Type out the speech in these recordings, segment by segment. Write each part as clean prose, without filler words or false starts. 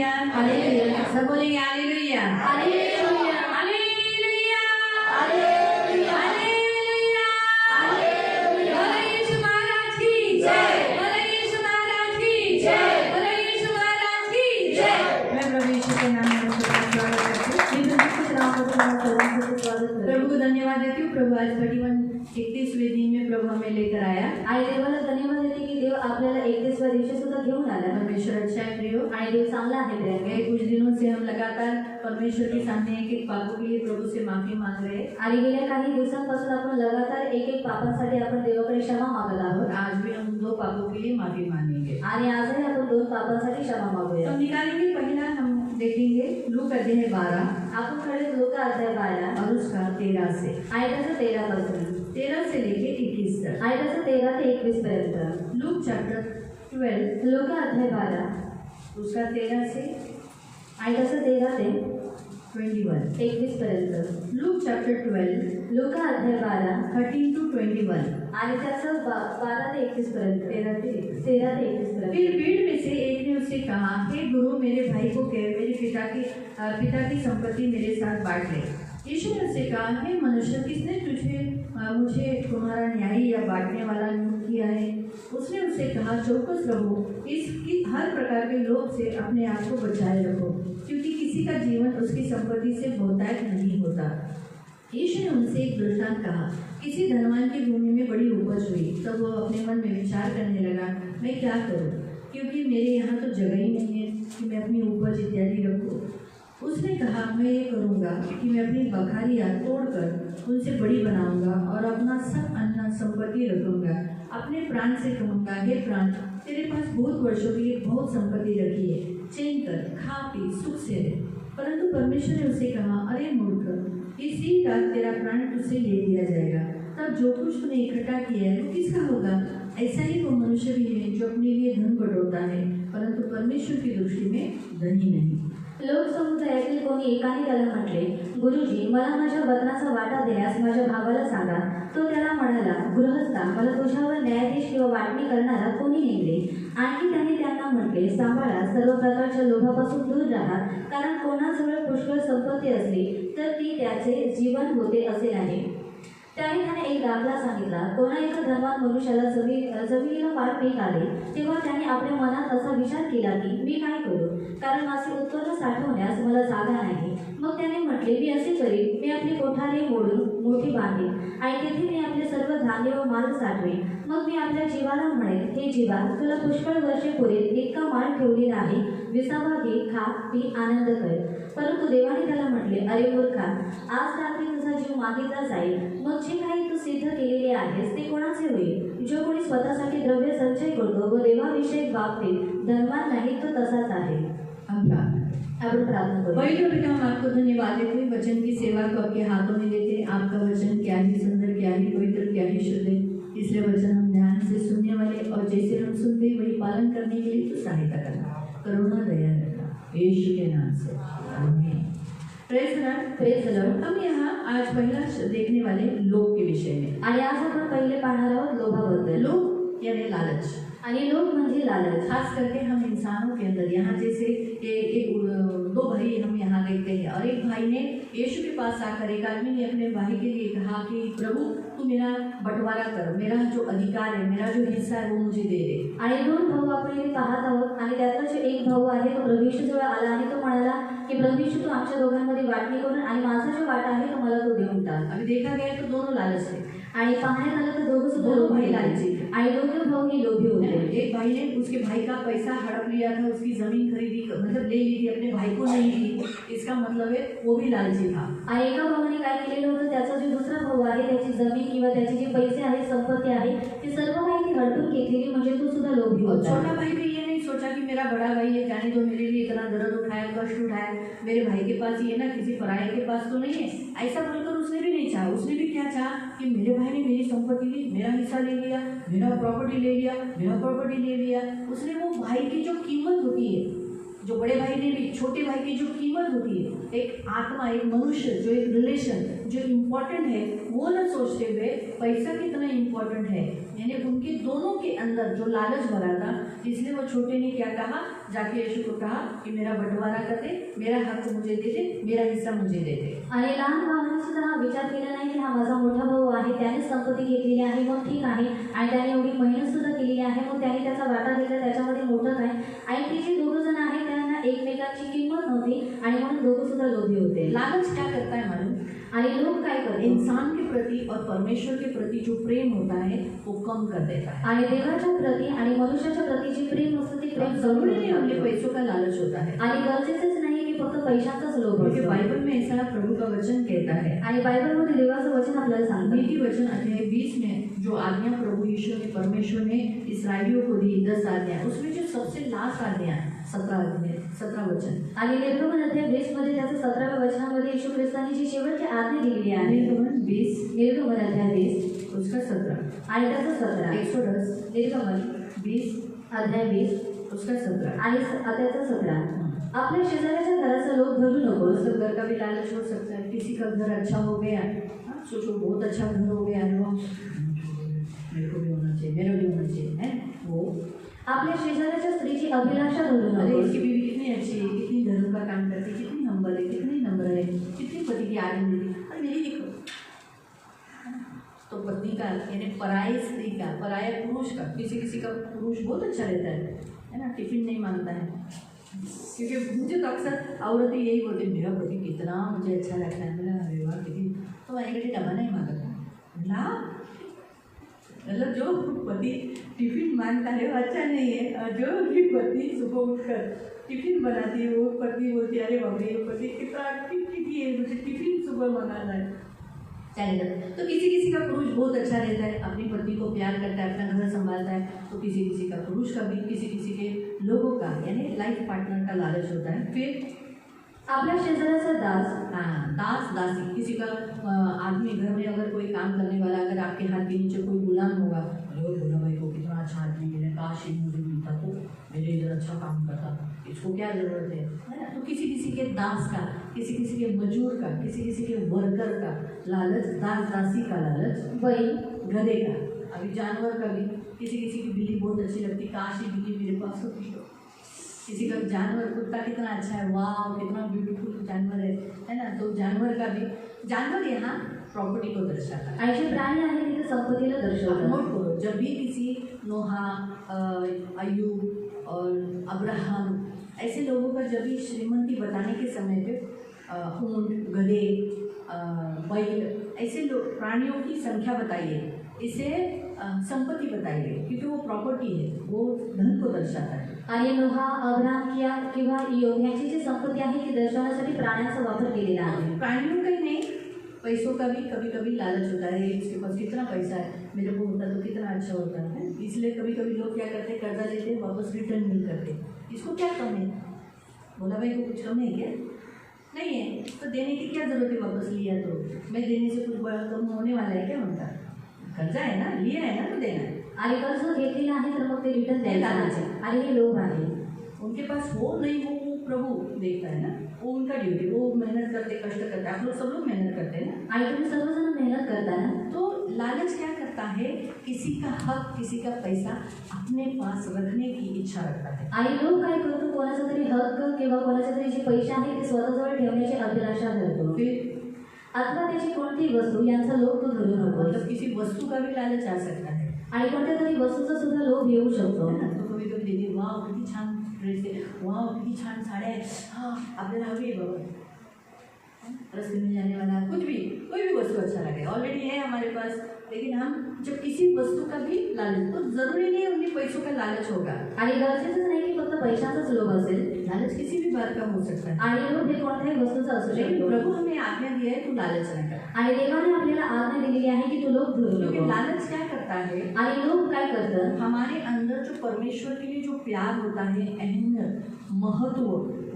Hallelujah हालेलुया। सब बोलेंगे हालेलुया हालेलुया। हालेलुया हालेलुया। हालेलुया हालेलुया। बोलो यीशु महाराज की जय, बोलो यीशु महाराज की जय, बोलो यीशु महाराज की जय। मैं प्रभु यीशु के नाम में आपका स्वागत करती हूँ। प्रभु को धन्यवाद देती हूँ। प्रभु आज 31वें दिन में प्रभु हमें लेकर आया। आणि देवाला धन्यवाद देते की देव आपल्याला 31व्या दिवशी सुद्धा घेऊन आला. परमेश्वर अच्छा है प्रियो। आणि देव चांगला आहे प्रिय. गए कुछ दिनों से हम लगातार परमेश्वर के सामने एक पापों के लिए प्रभु से माफी मांग रहे हैं। आणि गेल्या काही दिवसांपासून आपण लगातार एक पापांसाठी आपण देवाकडे क्षमा मागत आहोत. और आज भी हम 2 पापों के लिए माफी मांगेंगे। आणि आजही आपण 2 पापांसाठी क्षमा मागूया. तो निकालेंगे। पहला हम देखेंगे लूका अध्याय 12 आपण खडे लूका अध्याय 12 और उसका 13 से आयताचं 13 पासून 13 से लेके 21 तक। आयताचं 13 ते 21 पर्यंत. लूक चैप्टर 12 लूका अध्याय 12 उसका 13 से आयताचं 13 ते 21। 21 पर्यंत. लूक चैप्टर 12 लूका अध्याय 12 13 to 21। आणि त्याचं 12 ते 21 पर्यंत. 13 ते 21। 13 ते 21 पर्यंत. फिर भीड़ में से एक ने उससे कहा, हे गुरु, मेरे भाई को कह मेरे पिता की संपत्ति मेरे साथ बांट ले। यीशु ने उससे कहा, हे मनुष्य, किसने मुझे तुम्हारा न्यायी या बांटने वाला नियुक्त किया है? उसने उससे कहा, चौकस रहो, इसकी हर प्रकार के लोभ से अपने आप को बचाए रखो, क्योंकि किसी का जीवन उसकी संपत्ति से बहुतायत नहीं होता। यीशु ने उनसे एक दृष्टांत कहा, किसी धनवान की भूमि में बड़ी उपज हुई। तब वह अपने मन में विचार करने लगा, मैं क्या करूं, क्योंकि मेरे यहाँ तो जगह ही नहीं है कि मैं अपनी उपज इत्यादि रखूं। उसने कहा, मैं ये करूँगा कि मैं अपनी बखारियाँ तोड़कर उनसे बड़ी बनाऊंगा और अपना सब अन्न संपत्ति रखूंगा। अपने प्राण से कहूँगा, हे प्राण, तेरे पास बहुत वर्षों के लिए बहुत संपत्ति रखी है, चैन कर, खा पी, सुख से रह। परंतु परमेश्वर ने उसे कहा, अरे मूर्ख, इसी रात तेरा प्राण तुझसे ले लिया जाएगा। तब जो कुछ तूने इकट्ठा किया है वो किसका होगा? ऐसा ही वो मनुष्य भी है जो अपने लिए धन बटोरता है, परंतु परमेश्वर की दृष्टि में धनी नहीं। लोकसमुदायातील कोणी एकाने त्याला म्हटले, गुरुजी, मला माझ्या वतनाचा वाटा देण्यास माझ्या भावाला सांगा. तो त्याला म्हणाला, गृहस्था, मला तुझ्यावर न्यायाधीश किंवा वाटणी करणारा कोणी नेमले? आणखी त्याने त्यांना म्हटले, सांभाळा, सर्व प्रकारच्या लोभापासून दूर राहा, कारण कोणाजवळ पुष्कळ संपत्ती असली तर ती त्याचे जीवन होते असे नाही. त्याने एक दाखला सांगितला. कोणा एका धनवान मनुष्याला जमिनीला फार पीक आले, तेव्हा त्याने आपल्या मनात असा विचार केला की मी काय करू, कारण माझे उत्पन्न साठवण्यास मला जागा नाही. मग त्याने म्हटले, मी असे करीन, मी आपली कोठारे मोडून मोठी बांधेन आणि तेथे मी आपले सर्व धान्य व माल साठवेन. मग मी आपल्या जीवाला म्हणेन, हे जीवा, तुला पुष्कळ वर्षे पुरेल इतका माल ठेवलेला आहे, विसावा घे, खा, पी, आनंद कर. परंतु देवाने त्याला म्हटले, अरे मूर्खा, आज रात्री तुझा जीव मागितला जाईल, मग जे काही तू सिद्ध केलेले आहेस ते कोणाचे होईल? जो कोणी स्वतःसाठी द्रव्य संचय करतो व देवाविषयक बाबतीत धनवान नाही तो तसाच आहे. आपण प्रार्थना करू. पवित्र पिता, हम आपको धन्यवाद देते हैं वचन की सेवा को आपके हाथों में देते हैं। आपका वचन क्या ही सुंदर, क्या ही पवित्र, क्या ही शुद्ध है। इसलिए वचन हम ध्यान से सुनने वाले और जैसे हम सुनते हैं वही पालन करने के लिए तो सहायता करना, करुणा दया रखना, यीशु के नाम से आमीन। Praise lord, praise the lord. हम यहाँ आज पहला देखने वाले लोभ के विषय में। आणि आज आपण पहिले पाहणार आहोत लोभाबद्दल. लोभ यानी लालच, आणि लोभ म्हणजे लालच. खास करके हम इंसानों के अंदर यहाँ जैसे एक 2 भाई हम यहाँ देखते हैं और एक भाई ने यीशु के पास आकर एक आदमी ने अपने भाई के लिए कहा कि प्रभु, तू मेरा बंटवारा कर, मेरा जो अधिकार है, मेरा जो हिस्सा है वो मुझे दे दे. आणि 2 भाऊ आपण इथे पाहत आहोत आणि त्यातला जो एक भाऊ आहे तो प्रभू येशूजवळ आला आणि तो म्हणाला की प्रभू येशू, तू आमच्या दोघांमध्ये वाटणी करून आणि माझा जो वाटा आहे तो मला तो देऊन टाक. अभी देखा गया तो दोनों लालच थे आणि पाहण्यात आलं तर दोघं सुद्धा दोनों भाई लोभी लालची लालची थे. आणि दोघं भाऊ ही लोभी होते. एक भाई ने उसके भाई का पैसा हड़प लिया था, उसकी जमीन खरीदी, मतलब ले ली थी, अपने भाई को नहीं दी. इसका मतलब है वो भी लालची था. आणि एका भावाने काय केलेलं होतं, त्याचा जो दुसरा भाऊ आहे त्याची जमीन किंवा त्याचे जे पैसे आहे, संपत्ती आहे, ते सर्व काही ती हडपून घेतलेली, म्हणजे तो सुद्धा लोभी और होता. छोटा भाई भी ये नहीं सोचा कि मेरा बड़ा भाई है, जाने दो, मेरे लिए इतना दर्द उठाया, कष्ट उठाया, मेरे भाई के पास ये ना, किसी पराये के पास तो नहीं है, ऐसा बोलकर उसने भी नहीं चाहा. उसने भी क्या चाहा कि मेरे भाई ने मेरी संपत्ति ली, मेरा हिस्सा ले लिया, मेरा प्रॉपर्टी ले लिया, मेरा प्रॉपर्टी ले लिया. उसने वो भाई की जो कीमत होती है, जो बड़े भाई ने भी छोटे भाई की जो कीमत होती है, एक आत्मा, एक मनुष्य, जो एक रिलेशन जो इम्पोर्टेंट है, वो न सोचते हुए पैसा कितना इम्पोर्टेंट है, यानी उनके दोनों के अंदर जो लालच भरा था, इसलिए वो छोटे ने क्या कहा, जाके यीशु को कहा कि मेरा बंटवारा कर दे, मेरा हक मुझे दे दे, मेरा हिस्सा मुझे दे दे. आणि लहान भावाने सुद्धा हा विचार केला नाही की हा माझा मोठा भाऊ आहे, त्याने संपत्ती घेतलेली आहे, मग ठीक आहे, आणि त्याने एवढी मेहनत सुद्धा केलेली आहे, मग त्याने त्याचा वाटा घेतला, त्याच्यामध्ये मोठं काय. आणि ते जे दोघं जण आहेत त्यांना एकमेकांची किंमत नव्हती आणि म्हणून दोघं सुद्धा लोभी होते. लालच क्या करता है मालूम? आणि लोक काय करतात, इंसान के प्रति और परमेश्वर के प्रति जो प्रेम होता है वो कम कर देता है. आणि देवाच्या प्रति आणि मनुष्याच्या प्रति जे प्रेम असतं ते प्रेम जरूरी नहीं जरूर उनके पैसों का लालच होता है. आणि गरजेचंच नाही की फक्त पैशाचाच लोभ क्योंकि असतो. बाइबल में ऐसा प्रभु का वचन कहता है. आणि बायबलमध्ये देवाचं वचन आपल्याला सांगतं नीति वचन अध्याय 20 में जो आज्ञा प्रभु यीशु ने परमेश्वर ने इसराइलियों को दी 10 आज्ञा, उसमें जो सबसे लास्ट आज्ञा 17 वचन. आणि निर्गमन अध्याय 20 मध्ये त्याचं 17व्या वचनामध्ये येशू ख्रिस्ताने जी शेवटची आज्ञा दिलेली आहे, निर्गमन 20 निर्गमन अध्याय 20 उसका 17, आणि त्याचं 17, एक्सोडस निर्गमन 20 अध्याय 20 उसका 17. आणि त्याचं 17, आपल्या शेजाऱ्याच्या घराचा लोभ धरू नकोस. सब घर का भी लालच हो सकता है. किसी का घर अच्छा हो गया, हाँ, सोचो बहुत अच्छा घर हो गया है, वो मेरे को भी होना चाहिए, मेरा भी होना चाहिए, है वो. आपल्या शेजाऱ्याच्या स्त्रीची अभिलाषा धरू अरे नकोस. इसकी बीवी कितनी अच्छी है, कितनी धर्म का काम करती है, कितनी नंबर है, कितनी नंबर है, कितनी पति की आदमी मिली, और मेरी देखो. तो पत्नी का यानी पराई स्त्री का, पराया पुरुष का, किसी का पुरुष बहुत अच्छा रहता है ना, टिफिन नहीं मांगता है. क्योंकि मुझे तो अक्सर औरतें यही बोलती है, मेरा पति कितना मुझे अच्छा लगता है, मेरा अरे वाह कितनी, तो मैंने कभी डबा नहीं मांगा ना. मतलब जो पति टिफिन मांगता है वो अच्छा नहीं है, और जो भी पति सुबह उठकर टिफिन बनाती है वो पत्नी बोलती है अरे बाबा ये पति कितना कितनी है, मुझे टिफिन सुबह मंगाना है. चलेगा. तो किसी का पुरुष बहुत अच्छा रहता है, अपनी पत्नी को प्यार करता है, अपना घर संभालता है. तो किसी का पुरुष का भी किसी के लोगों का यानी लाइफ पार्टनर का लालच होता है. फिर आपल्या शेजाऱ्याचा दास, हाँ, दास दासी, किसी का आदमी घर में अगर कोई काम करने वाला, अगर आपके हाथ के नीचे कोई गुलाम होगा, अरे वो भोला भाई को कितना अच्छा आदमी मिले, काश ये मुझे मिलता तो मेरे इधर अच्छा काम करता, इसको क्या ज़रूरत है ना. तो किसी के दास का, किसी के मजूर का, किसी के वर्कर का लालच, दास दासी का लालच, बैल, गधे का, अभी जानवर का भी. किसी की बिल्ली बहुत अच्छी लगती, काश ये बिल्ली मेरे पास होती तो. किसी का जानवर, कुत्ता कितना अच्छा है, वाह कितना ब्यूटीफुल जानवर है ना. तो जानवर का भी, जानवर यहाँ प्रॉपर्टी को दर्शाता है. आणि जे प्राणी आहे तिथे संपत्तीला आप दर्शवतात. नोट करो, जब भी किसी नोहा, अयूब और अब्राहम ऐसे लोगों का जब भी श्रीमंती बताने के समय पे ऊँट, गधे, बैल, ऐसे लोग प्राणियों की संख्या बताइए, इसे संपत्ती बताइए, क्योंकि वो प्रॉपर्टी है, वो धन को दर्शाता है. आणि नोहा, अब्राम किंवा योग यांची जी संपत्ती आहे ती दर्शवण्यासाठी प्राण्यांचा वापर केलेला आहे. प्राणियों का ही नहीं, पैसों का भी कभी कभी लालच होता है. इसके पास कितना पैसा है, मेरे को होता तो कितना अच्छा होता है. इसलिए कभी कभी लोग क्या करते हैं, कर्जा लेते हैं, वापस रिटर्न नहीं करते. इसको क्या कम है, बोला भाई को कुछ कम है क्या, नहीं है, तो देने की क्या जरूरत है, वापस लिया तो मैं देने से कुछ बड़ा कम होने वाला है क्या. उनका कर्जा है ना, लिया है ना, तो देना है. आणि कर्ज घेतलेलं आहे तर मग ते रिटर्न द्यायला आहे. आणि हे लोभ आहे. उनके पास हो नहीं हो वो प्रभु देखता है ना, वो उनका ड्यूटी, वो मेहनत करते, कष्ट करते. आप लोग सब लोग मेहनत करते हैं ना. आणि तुम्ही सर्वजण मेहनत करता ना. तो लालच क्या करता है, किसी का हक, किसी का पैसा अपने पास रखने की इच्छा रखता है. आणि लोक काय करतो, कोणाचा तरी हक्क किंवा कोणाचे तरी जे पैसे आहेत ते स्वतःजवळ ठेवण्याची अभिलाषा करतो. फिर अथवा त्याची कोणतीही वस्तू यांचा लोभ तो धरू नको. मतलब किसी वस्तु का भी लालच आ सकता है. आणि कोणत्या तरी वस्तूचा सुद्धा लोभ येऊ शकतो. है ना. तो कभी कभी दीदी वाह किती छान ड्रेस आहे, वाह किती छान साड्या आहे, हाँ आपल्याला हवी आहे बाबा. रस्ते में जाने वाला कुछ भी, कोई भी वस्तु अच्छा लगे, ऑलरेडी है हमारे पास, लेकिन हम जब किसी वस्तु का भी लालच, तो जरूरी नहीं उनके पैसों का लालच होगा. आणि गरजेचंच नाही की फक्त पैशाचाच लोभ असेल. लालच किसी भी बात का हो सकता है. आणि लोभ हे कोणत्याही वस्तूचा असू लेकिन शकतो. प्रभु हमें आज्ञा दिया है तू लालच न कर. आणि देवाने आपल्याला आज्ञा दिलेली आहे की तू लोभ धरू क्योंकि नको. लालच क्या करता है, आणि लोभ काय करतं, हमारे अंदर जो परमेश्वर के लिए जो प्यार होता है, अहमियत, महत्व,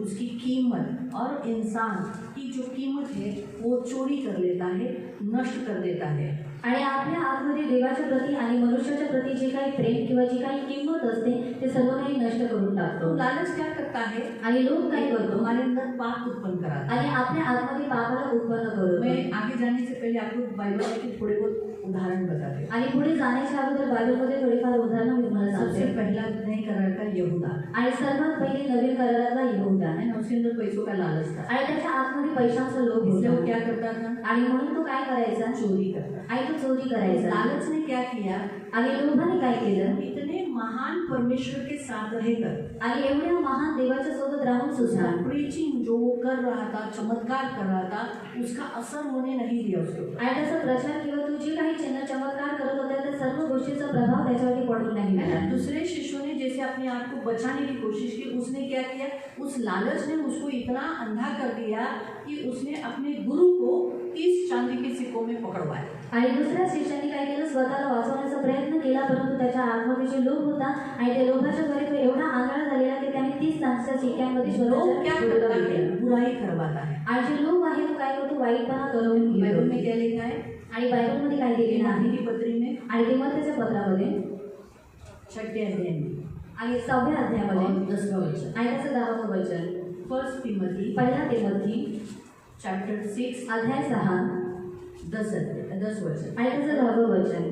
उसकी कीमत और इंसान की जो कीमत है वो चोरी कर लेता है, नष्ट कर देता है. आणि आपल्या आतमध्ये देवाच्या प्रती आणि मनुष्याच्या प्रती जे काही प्रेम किंवा जी काही किंमत असते ते सर्व काही नष्ट करून तो टाकतो. लालच क्या करता है, आणि लोक काय करतो हमारे अंदर पाप उत्पन्न कराता है. आणि आपल्या आतमध्ये पापाला उत्पन्न करतो. मैं आगे जाने से पहले आपको बाइबल के थोड़े बहुत उदाहरण बताते हैं. आणि पुढे जाण्याच्या अगोदर बायबलमध्ये थोडीफार उदाहरणं मी तुम्हाला सबसे सांगते. पहला नए करार का यहूदा आणि सर्वात पहिले नवीन करारातला यहूदा है ना, उसके अंदर पैसों का लालच था. आणि त्याच्या आतमध्ये पैशांचा लोभ इसलिए वो होता. क्या करता था, आणि म्हणून तो काय करायचा, चोरी करता. आणि तो चोरी करायचा. लालच ने क्या किया, आणि लोभाने काय केलं, इतने महान परमेश्वर के साथ रहकर आणि एवढ्या महान देवाच्या सोबत राहून सुद्धा प्रीचिंग जो वो कर रहा था, चमत्कार कर रहा था, उसका असर होने नहीं दिया उसको. आणि त्याचा प्रचार किंवा तू जे काही चिन्ह चमत्कार करत होता त्या सर्व गोष्टीचा प्रभाव त्याच्यावरती पडून नाही है ना, गेला. दूसरे शिष्यों ने जैसे अपने आप को बचाने की कोशिश की, उसने क्या किया, उस लालच ने उसको इतना अंधा कर दिया कि उसने अपने गुरु को 30 चांदी के सिक्कों में पकड़वाया. आणि दुसऱ्या शिष्याने काय केलं, स्वतःला वाचवण्याचा प्रयत्न केला, परंतु त्याच्या आतमध्ये जे लोभ होता आणि त्या लोभाच्या भरी तो एवढा आंधळा झालेला की त्याने 30 चांदीच्या सिक्क्यांमध्ये लोग क्या स्वतःच्या करता गुरुला है, दिलं. बुराई करवाता है. आणि जे लोभ आहे तो काय करतो, वाईटपणा करून बाइबल में घेतो. क्या लिखा है, आणि बायबलमध्ये काय दिलेलं आहे, तिमोथी की पत्री में आणि तिमोथेच्या पत्रामध्ये 6 अध्याय में आणि 6व्या अध्यायामध्ये और 10वां वचन. आणि त्याचं 10वं वचन, 1 तिमोथी पहिला तिमोथी चैप्टर 6 अध्याय 6 10 वचन. आणि त्याचं 10वं वचन.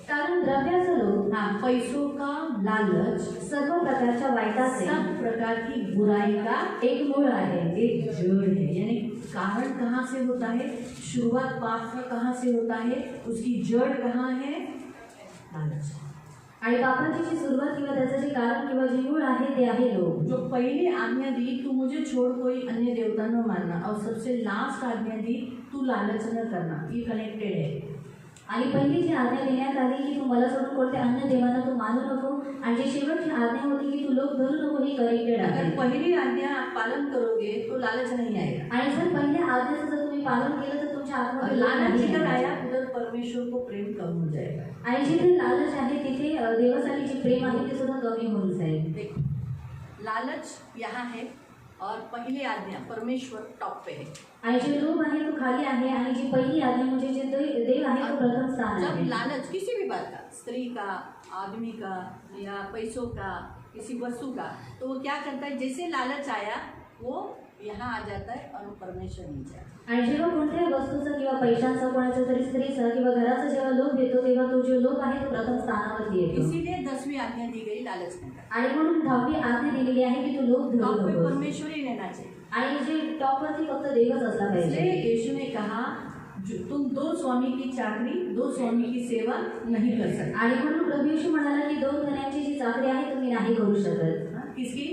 कारण द्रव्याचा लोभ हाँ, पैसों का लालच सर्व प्रकारच्या वाईटाचे सब प्रकार की बुराई का एक मूळ आहे. एक जड़ है. यानी कारण कहाँ से होता है, शुरुआत पाप का कहाँ से होता है, उसकी जड़ कहाँ है, लालच. आणि पापाची जी सुरुवात किंवा त्याचं जे कारण किंवा जे मूळ आहे ते आहे लोभ. जो पहली आज्ञा दी, तू मुझे छोड़ कोई अन्य देवता न मानना, और सबसे लास्ट आज्ञा दी, तू लालच न करना. ये कनेक्टेड है. आणि पहिली जी आज्ञा देण्यात आली की तू मला सोडून कोणत्या अन्य देवांना तू मानू नको, आणि जी शेवटची आज्ञा होती की तू लोभ धरू नको, ही कनेक्टेड आहे. अगर पहली आज्ञा आप पालन करोगे तो लालच नहीं आएगा. आणि जर पहिल्या आज्ञेचं जर तुम्ही पालन केलं तर तुमच्या और आत्म्यात लोभ लालच नाही जिधर आहे. आया उधर परमेश्वर को प्रेम कम हो जाएगा. आणि जिथे लालच आहे तिथे देवासाठी जे प्रेम आहे ते सुद्धा कमी होऊन जाईल. देखो, लालच यहाँ है और पहली आज्ञा परमेश्वर टॉप पे है. आणि जे लोभ आहे तो खाली आहे, आणि जी पहिली आज्ञा म्हणजे जे देव आहे तो प्रथम स्थान जब आहे. लालच किसी भी बात का, स्त्री का, आदमी का, या पैसों का, किसी वस्तु का, तो वो क्या करता है, जैसे लालच आया वो यहाँ आ जाता है और वो परमेश्वर नीचे आता है. आणि जेव्हा कोणत्याही वस्तूचा किंवा पैशांचा, कोणाच्या तरी स्त्रीचा किंवा घराचा जेव्हा लोभ येतो तेव्हा तो जो लोभ आहे तो प्रथम स्थानावरती येतो. इसीलिए 10वीं आज्ञा दी गई लालच नहीं करना. आणि म्हणून 10वी आज्ञा दिलेली आहे की तू लोभ धरू टॉप पे नकोस. परमेश्वर ही रहना चाहिए. आणि जे टॉपवरती फक्त देवच असला इसलिए पाहिजे. यीशु ने कहा, तुम 2 स्वामी की चाकरी, 2 स्वामी की सेवा नहीं कर सकते. आणि म्हणून प्रभू येशू म्हणाला की 2 धन्यांची जी चाकरी आहे तुम्ही नाही करू शकत. हाँ, किसकी,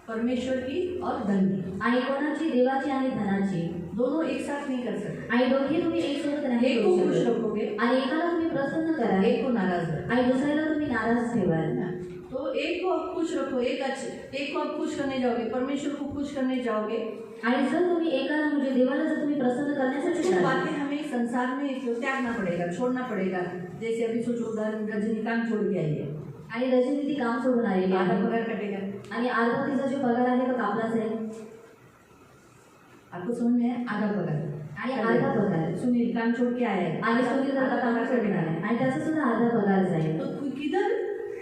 परमेश्वर की और धन की. आणि कोणाची, देवाची आणि धनाची. दोनों एक साथ नहीं कर सकते. आणि दोघे तुम्ही एक सोबत नाही एक को करू खुश शकत. रखोगे, आणि एकाला तुम्ही प्रसन्न कराल एक को नाराज रखो. आणि दुसऱ्याला तुम्ही नाराज ठेवाल. तो एक को आप खुश रखो, एक को आप खुश करने जाओगे, परमेश्वर को खुश करने जाओगे. आणि जर तुम्ही एकाला म्हणजे देवाला जर तुम्ही प्रसन्न करण्यासाठी कुछ जाल, बातें हमें संसार में जो त्यागना पड़ेगा, छोड़ना पड़ेगा. जैसे अभी सोचो उदाहरण, रजनीकांत छोड़ के आई है, आणि रजनी काम सोडून आलेली आधा आहे पगार कटेगा. आणि अर्धा तिचा जो पगार आहे तो कापलाच आहे. आपको समझ में आया, आधा पगार. आणि अर्धा पगार. सुनील काम छोड़ के आया है, आणि सुनील आधा दादा काम पगार सोडून कटेगा. आले आणि त्याचा सुद्धा अर्धा पगार जाईल. तो किधर,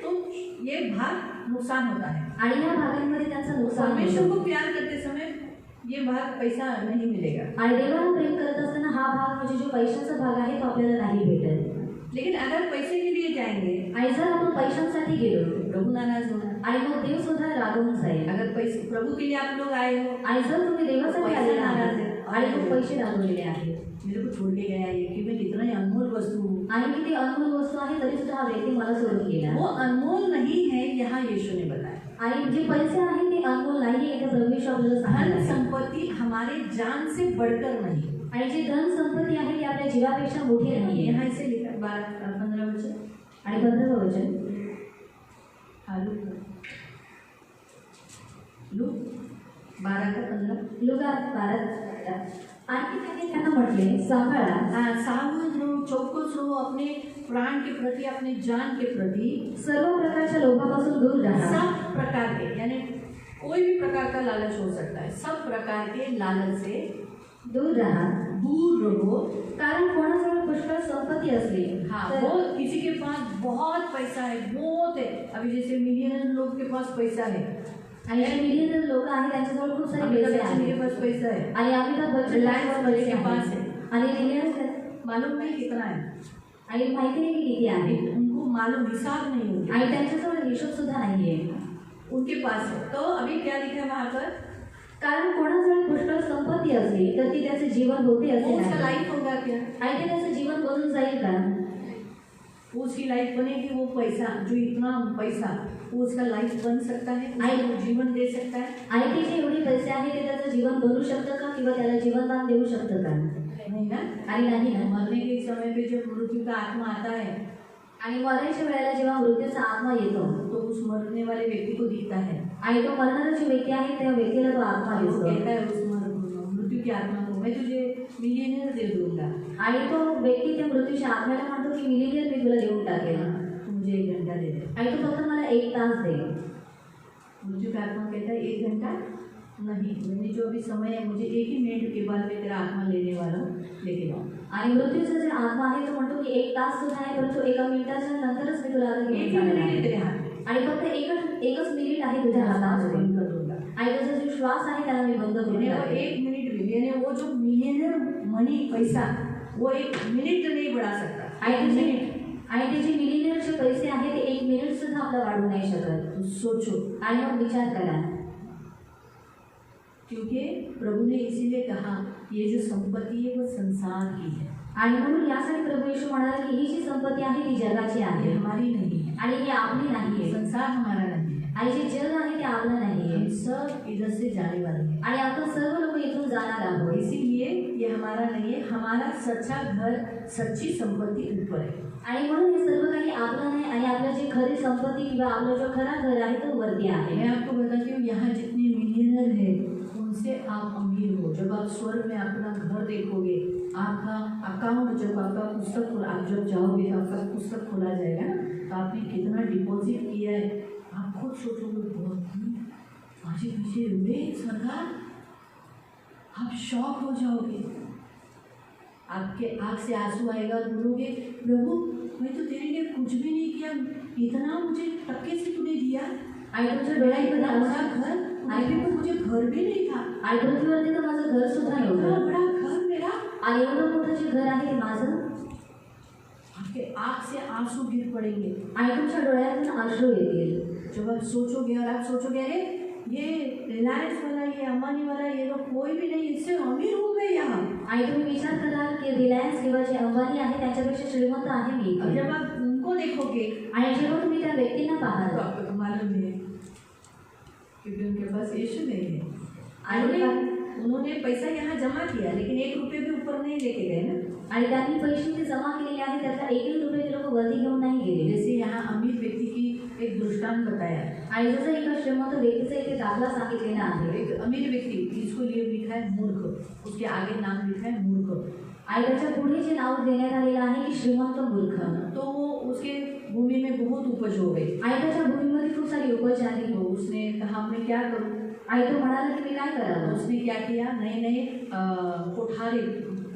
तो ये भाग नुकसान होता है. आणि या भागांमध्ये त्यांचं नुकसान परमेश्वर होतं. को प्यार करते समय ये भाग पैसा नहीं मिलेगा. आणि देवाला प्रेम करत असताना हा भाग म्हणजे जो पैशाचा भाग आहे तो आपल्याला नाही भेटत. लेकिन अगर पैसे के लिए जाएंगे, आणि जर आपण पैशांसाठी गेलो प्रभु नाराज होना. आणि मग देव सुद्धा रागवून जाईल. अगर पैसे प्रभु के लिए आप लोग आए हो, आणि जर तुम्ही देवासाठी आलेला आहात आणि मग पैसे रागवलेले आहेत मेरे को छोड़ के गया ये कि मैं कितना ही अनमोल वस्तु, आणि किती अनमोल वस्तू आहे तरी सुद्धा हा व्यक्ती मला सोडून गेला. वो अनमोल नहीं है, यहाँ यीशु ने बताया. आणि जे पैसे आहेत ते अनमोल नाही आहे, ते प्रभू येशू आपल्याला धन सांगतात. संपत्ति हमारे जान से बढ़कर नहीं. आणि जी धन संपत्ती आहे ती आपल्या जीवापेक्षा मोठी नाही आहे. यहाँ इसे लिखा 12-15 वचन. आणि 15वं वचन, हाँ, लूक 12-15. लुका 12. आणखी त्यांनी त्यांना म्हटले, सांभाळा, सावध रहो, चौकस रहो, अपने प्राण के प्रति, अपने जान के प्रति. सर्व प्रकारच्या लोभापासून दूर राहा. सब प्रकार के, यानी कोई भी प्रकार का लालच हो सकता है, सब प्रकार के लालच से दूर राहा, दूर रहो। कारण कोणाजवळ पुष्कळ संपत्ती असली हाँ, तर बहुत किसी के पास बहुत पैसा है, बहुत है। अभी जैसे मिलियनर लोग के पास पैसा है, आणि जे मिलियनर लोक आहेत त्यांच्याजवळ खूप सारे अमिताभ पैसे बच्चन के आहेत पास पैसा है, आणि अमिताभ बच्चन रिलायन्स यांच्याजवळ वाले पैसे के पास आहेत है, आणि रिलायन्स मालूम नहीं कितना है, आणि माहिती नाही की किती आहे उनको मालूम हिसाब नहीं होगा, आणि त्यांच्याजवळ हिशोब सुद्धा नाहीये। उनके पास है। तो अभी क्या लिखा है वहाँ पर? कारण कोणाजवळ पुष्कळ संपत्ती असली तर ती त्याचे जीवन होते वो असे उसका नाही लाइफ होगा क्या? आणि ते त्याचं जीवन बनून जाईल का? वो उसकी लाइफ बनेगी? वो पैसा, जो इतना पैसा, वो उसका लाइफ बन सकता है, उसको जीवन दे सकता है? आणि ते जे एवढे पैसे आहेत ते त्याचं जीवन बनवू शकतं का किंवा त्याला जीवनदान देऊ शकतं का? नहीं ना। आणि नाही ना। मरने के समय पे जब मृत्यु का आत्मा आता है आणि मरायच्या वेळेला जेव्हा मृत्यूचा आत्मा येतो तो उस मरने वाले व्यक्ति को दिखता है, आणि तो मरणारा जो व्यक्ती आहे त्या व्यक्तीला तो आत्मा और वो दिसतो कहता है उस मृत्यू की आत्मा को, मैं तुझे मिलियनर दे दूंगा, आणि तो व्यक्ती त्या मृत्यूच्या आत्म्याला म्हणतो की मिलियन मी तुला देऊन टाकेल तू मुझे 1 घंटा दे दे। आणि तू फक्त मला 1 तास दे। मृत्यु का आत्मा कहता है 1 घंटा नहीं, मैंने जो अभी समय है, मुझे 1 ही मिनट के बाद मैं तेरा आत्मा लेने वाला हूँ, लेके जाऊँ। आणि मृत्यूचा जे आत्मा आहे तो म्हणतो की 1 तास सुद्धा आहे परंतु 1 मिनिटाच्या नंतरच मी तुला आता घेऊन एक जाणार मिनट आहे तेरे हाथ में, आणि फक्त एकच मिनिट आहे तुझ्या सांस हातामध्ये बंद कर दूंगा। आणि तुझा जो श्वास आहे त्याला मी बंद करून यानी वो टाकेन। 1 मिनट भी, यानी वो जो मिलियनर मनी पैसा, वो 1 मिनट नहीं बढ़ा सकता। आणि एक ते मिनट जे मिलियनरचे पैसे आहेत ते 1 मिनिट सुद्धा आपला वाढू नाही शकत। तो सोचो, आणि मग विचार करा, क्योंकि प्रभु ने इसीलिए कहा ये जो संपत्ति है वो संसार की है, आणि म्हणून यासाठी प्रभू येशू म्हणाला की ही जी संपत्ती आहे ती जगाची ये आहे हमारी नहीं है, आणि ही आपली नाहीये संसार हमारा नहीं है, आणि जे जग आहे ते आपलं नाहीये हम सब इधर से जाने वाले हैं। आणि आपण सर्व लोक इथून जाणार आहोत। इसीलिए ये हमारा नहीं है, हमारा सच्चा घर, सच्ची संपत्ति ऊपर है। आणि म्हणून हे सर्व काही आपलं नाही आणि आपलं जे खरी संपत्ति किंवा आपलं जो खरा घर आहे तो वरती आहे। मैं आपको बताती हूँ, यहाँ जितने मिलियनर है उनसे आप अमीर हो। जब आप स्वर्ग में अपना घर देखोगे, आपका अकाउंट, जब आपका पुस्तक, आप जब जाओगे तो आपका पुस्तक खोला जाएगा ना, तो आपने कितना डिपॉजिट किया है आप खुद सोचोगे, बहुत माझे पीछे एवढे सरकार, आप शॉक हो जाओगे, आपके आँख से आंसू आएगा और बोलोगे प्रभु मैं तो तेरे लिए कुछ भी नहीं किया, इतना मुझे टक्के से तूने दिया, आणि तुमच्या मेरा डोळ्यात इतना पण बड़ा घर, अभी तो मुझे घर भी नहीं था, आणि पृथ्वीवरती तर माझं घर सुद्धा इतना नव्हतं बड़ा घर मेरा, आणि एवढं मोठं जे घर आहे ते माझं। आपके आँख से आंसू गिर पड़ेंगे आणि तुमच्या डोळ्यातून अश्रू येतील जब आप सोचोगे, और आप सोचोगे अरे ये रिलायंस वाला, ये अंबानी वाला, ये तो कोई भी नहीं, इससे अमीर हो गए यहाँ। आणि तुम्ही विचार कराल की रिलायन्स किंवा जे अंबानी आहे त्यांच्यापेक्षा श्रीमंत आहे मी और इथे। जब आप उनको देखोगे आणि जेव्हा तुम्ही त्या व्यक्तींना तो पाहाल आपको तो मालूम नहीं है, क्योंकि उनके पास यीशु नहीं है। आणि उन्होंने पैसा यहाँ जमा किया, लेकिन 1 रुपये भी ऊपर नहीं लेके गए ना। आणि त्यांनी पैसे ते जमा केलेले आहेत त्यातला 1 रुपये ते लोक वरती घेऊन नाही गेले। जैसे यहाँ अमीर व्यक्ति की एक दृष्टांत बताया, आणि जसं एका श्रीमंत व्यक्तीचा इथे दाखला सांगितलेला आहे, एक अमीर व्यक्ति जिसको लिए लिखा है मूर्ख, उसके आगे नाम लिखा है मूर्ख, आणि त्याच्या पुढे जे नाव देण्यात आलेलं आहे की श्रीमंत मूर्ख। तो वो उसके भूमि में बहुत उपज हो गई, आणि त्याच्या भूमीमध्ये खूप सारी उपज आली। तो उसने कहा मैं क्या करूँ, आणि तो म्हणाला की मी काय तो करावं। उसने क्या किया, नए नए कोठारे,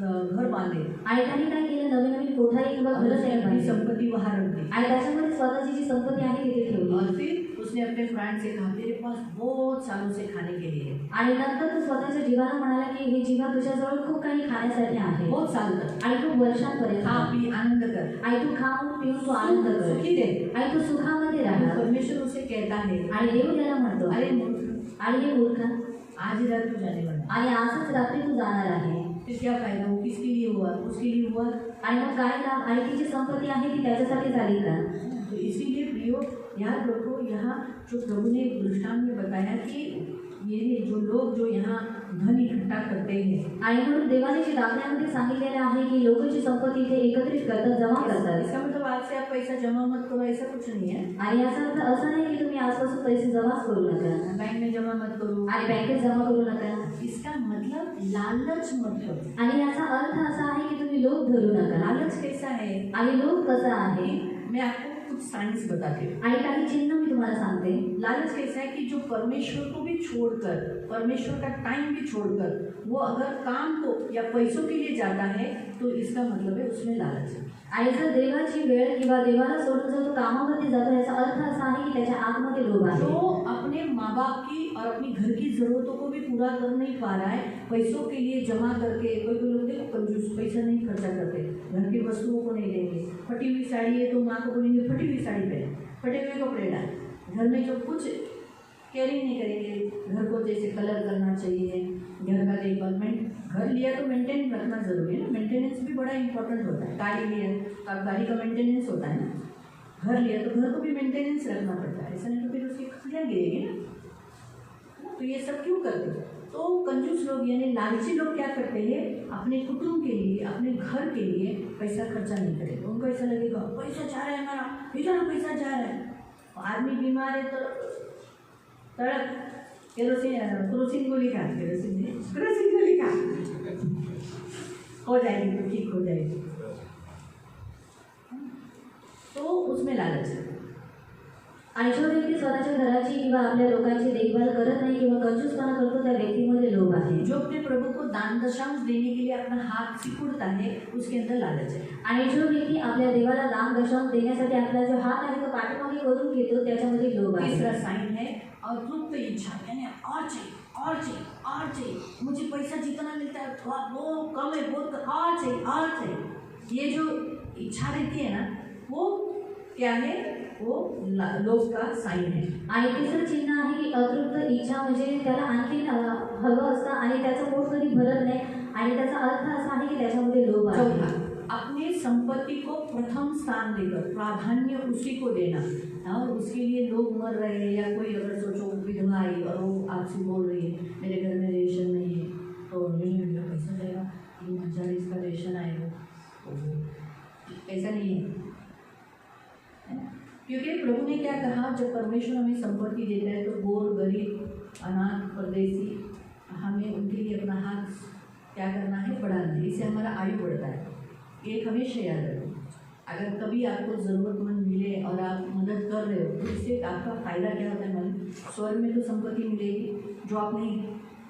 घर बांधे, आणि त्यांनी काय केलं, नवीन नवीन कोठारी किंवा और घरं उसने तयार अपनी केली संपत्ति वहाँ रख दी। आणि त्याच्यामध्ये स्वतःची जी संपत्ती आहे तिथे ठेवली। और फिर उसने अपने फ्रेंड से कहा तेरे पास बहुत सालों से खाने के लिए है, आणि नंतर तो स्वतःच्या जीवाला म्हणाला की हे जीवा तुझ्याजवळ खूप काही खाण्यासाठी आहे बहुत साल तक आणि खूप वर्षांपर्यंत खा पी आनंद कर, आणि तू खाऊन पिऊन तू आनंद कर सुखी रहे। आणि तू सुखामध्ये राहा। परमेश्वर उसे कहता है आणि देव त्याला म्हणतो अरे मूर्ख, आणि हे मूर्ख, आज ही रात तू जाने वाला है। आणि आजच रात्री तू जाणार आहे। फिर क्या फायदा, वो किसके लिए हुआ, उसके लिए हुआ। आणि मग काय लाभ, आणि ती जी संपत्ती आहे ती त्याच्यासाठी झाली का। तो इसीलिए प्रियो याद रखो, यहाँ जो प्रभु ने दृष्टांत में बताया कि ये जो लोग जो यहाँ धन इकट्ठा करते हैं, आणि म्हणून देवाने जे दाखल्यामध्ये सांगितलेलं आहे की लोक जी संपत्ती इथे एकत्रित करतात, जमा करतात। इसका मतलब आज से आप पैसा जमा मत करो, ऐसा कुछ नहीं है। आणि याचा अर्थ असा नाही की तुम्ही आजपासून पैसे जमाच करू नका बैंक में जमा मत करो, आणि बँकेत जमा करू नका। इसका मतलब लालच मत करो। आणि याचा अर्थ असा आहे की तुम्ही लोभ धरू नका। लालच कैसा है, आणि लोभ कसा आहे, मैं आपको कुछ साइंस बताती हूँ। आणि काही चिन्ह मी तुम्हाला सांगते. लालच कैसा है कि जो परमेश्वर को भी छोड़कर, परमेश्वर का टाइम भी छोड़कर वो अगर काम को या पैसों के लिए जाता है तो इसका मतलब है उसमें लालच है। आणि जर देवाची वेळ किंवा देवाला सोडून जर तो कामामध्ये जातो याचा अर्थ असा आहे की त्याच्या आतमध्ये लोभ आहे. जो अपने माँ बाप की और अपनी घर की ज़रूरतों को भी पूरा कर नहीं पा रहा है, पैसों के लिए जमा करके, कोई लोग देखो कंजूस पैसा नहीं खर्चा करते, घर की वस्तुओं को नहीं देंगे, फटी हुई साड़ी है तो माँ को बोलेंगे फटी हुई साड़ी पहन, फटे हुए कपड़े डाल, घर में जो कुछ केयरिंग नहीं करेंगे, घर को जैसे कलर करना चाहिए, घर का देखभाल, घर लिया तो मेंटेन रखना जरूरी है ना, मेंटेनेंस भी बड़ा इंपॉर्टेंट होता है। गाड़ी लिया तो गाड़ी का मेंटेनेंस होता है ना, घर लिया तो घर को भी मेंटेनेंस रखना पड़ता है, ऐसा नहीं तो फिर उसकी खड़ियाँ गिरेगी ना। तो ये सब क्यों करते हैं? तो कंजूस लोग यानी लालची लोग क्या करते हैं, अपने कुटुंब के लिए, अपने घर के लिए पैसा खर्चा नहीं करेंगे। उनको ऐसा लगेगा पैसा जा रहा है हमारा, इतना पैसा जा रहा है, आदमी बीमार है तो तड़क केरोसिन गोली खा, केरोसिन गोली खा, हो जाएगी तो ठीक हो जाएगी, तो उसमें लालच है। आणि जो व्यक्ती स्वतःच्या घराची किंवा आपल्या लोकांची देखभाल करत नाही किंवा कंजूसपणा करतो त्या व्यक्तीमध्ये लोभ आहे. जो अपने प्रभु को दान दशांश देने के लिए अपना हाथ सिकुड़ता है उसके अंदर लालच है। आणि जो व्यक्ती आपल्या देवाला दान दशांश देण्यासाठी आपला जो हात आहे तो पाठीमागे करून घेतो त्याच्यामध्ये लोभ आहे. तीसरा साइन है अतृप्त इच्छा, यानी और चाहिए और चाहिए और चाहिए, मुझे पैसा जितना मिलता है वो कम है, बहुत और चाहिए और चाहिए। ये जो इच्छा रहती है ना वो क्या है, वो लोभ का साइन है। आणि तिसरं चिन्ह आहे की अतृप्त इच्छा म्हणजे त्याला आणखी हवं असतं आणि त्याचं पोट कधी भरत नाही आणि त्याचा अर्थ असा आहे की त्याच्यामध्ये लोभ आहे. चौथा, अपने संपत्ति को प्रथम स्थान देकर प्राधान्य उसी को देना, और उसके लिए लोग मर रहे हैं या कोई अगर सोचो विधवा आई और वो आपसे बोल रही है मेरे घर में रेशन नहीं है तो मेरा पैसा जाएगा, 3000 इसका रेशन आएगा, तो ऐसा नहीं है ना? क्योंकि प्रभु ने क्या कहा, जब परमेश्वर हमें संपत्ति देता है तो गोर गरीब अनाथ परदेसी हमें उनके लिए अपना हाथ क्या करना है, बढ़ाना है, इससे हमारा आयु बढ़ता है। एक हमेशा याद रखो, अगर कभी आपको ज़रूरतमंद मिले और आप मदद कर रहे हो तो इससे आपका फ़ायदा क्या होता है, मन स्वर्ग में तो संपत्ति मिलेगी, जो आपने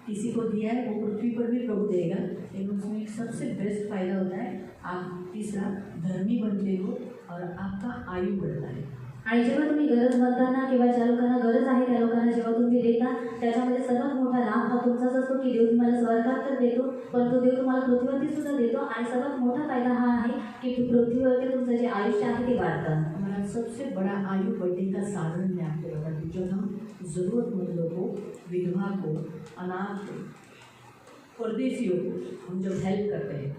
किसी को दिया है वो पृथ्वी पर भी प्रभु देगा, लेकिन उसमें एक सबसे बेस्ट फ़ायदा होता है, आप तीसरा धर्मी बनते हो और आपका आयु बढ़ता है। आणि जेव्हा तुम्ही गरजवंतांना किंवा ज्या लोकांना गरज आहे त्या लोकांना जेव्हा तुम्ही देता त्याच्यामध्ये सर्वात मोठा लाभ हा तुमचाच असतो की देव तुम्हाला स्वर्गात तर देतो, परंतु देव तुम्हाला पृथ्वीवरती सुद्धा देतो आणि सर्वात मोठा फायदा हा आहे की पृथ्वीवरती तुमचं जे आयुष्य आहे ते वाढतं. हमारा सबसे बड़ा आयु बढ़ने का साधन मैं आपको बता दूँ, जब हम ज़रूरतमंदों को, विधवा को, अनाथ को, परदेशियों को हम जब हेल्प करते हैं,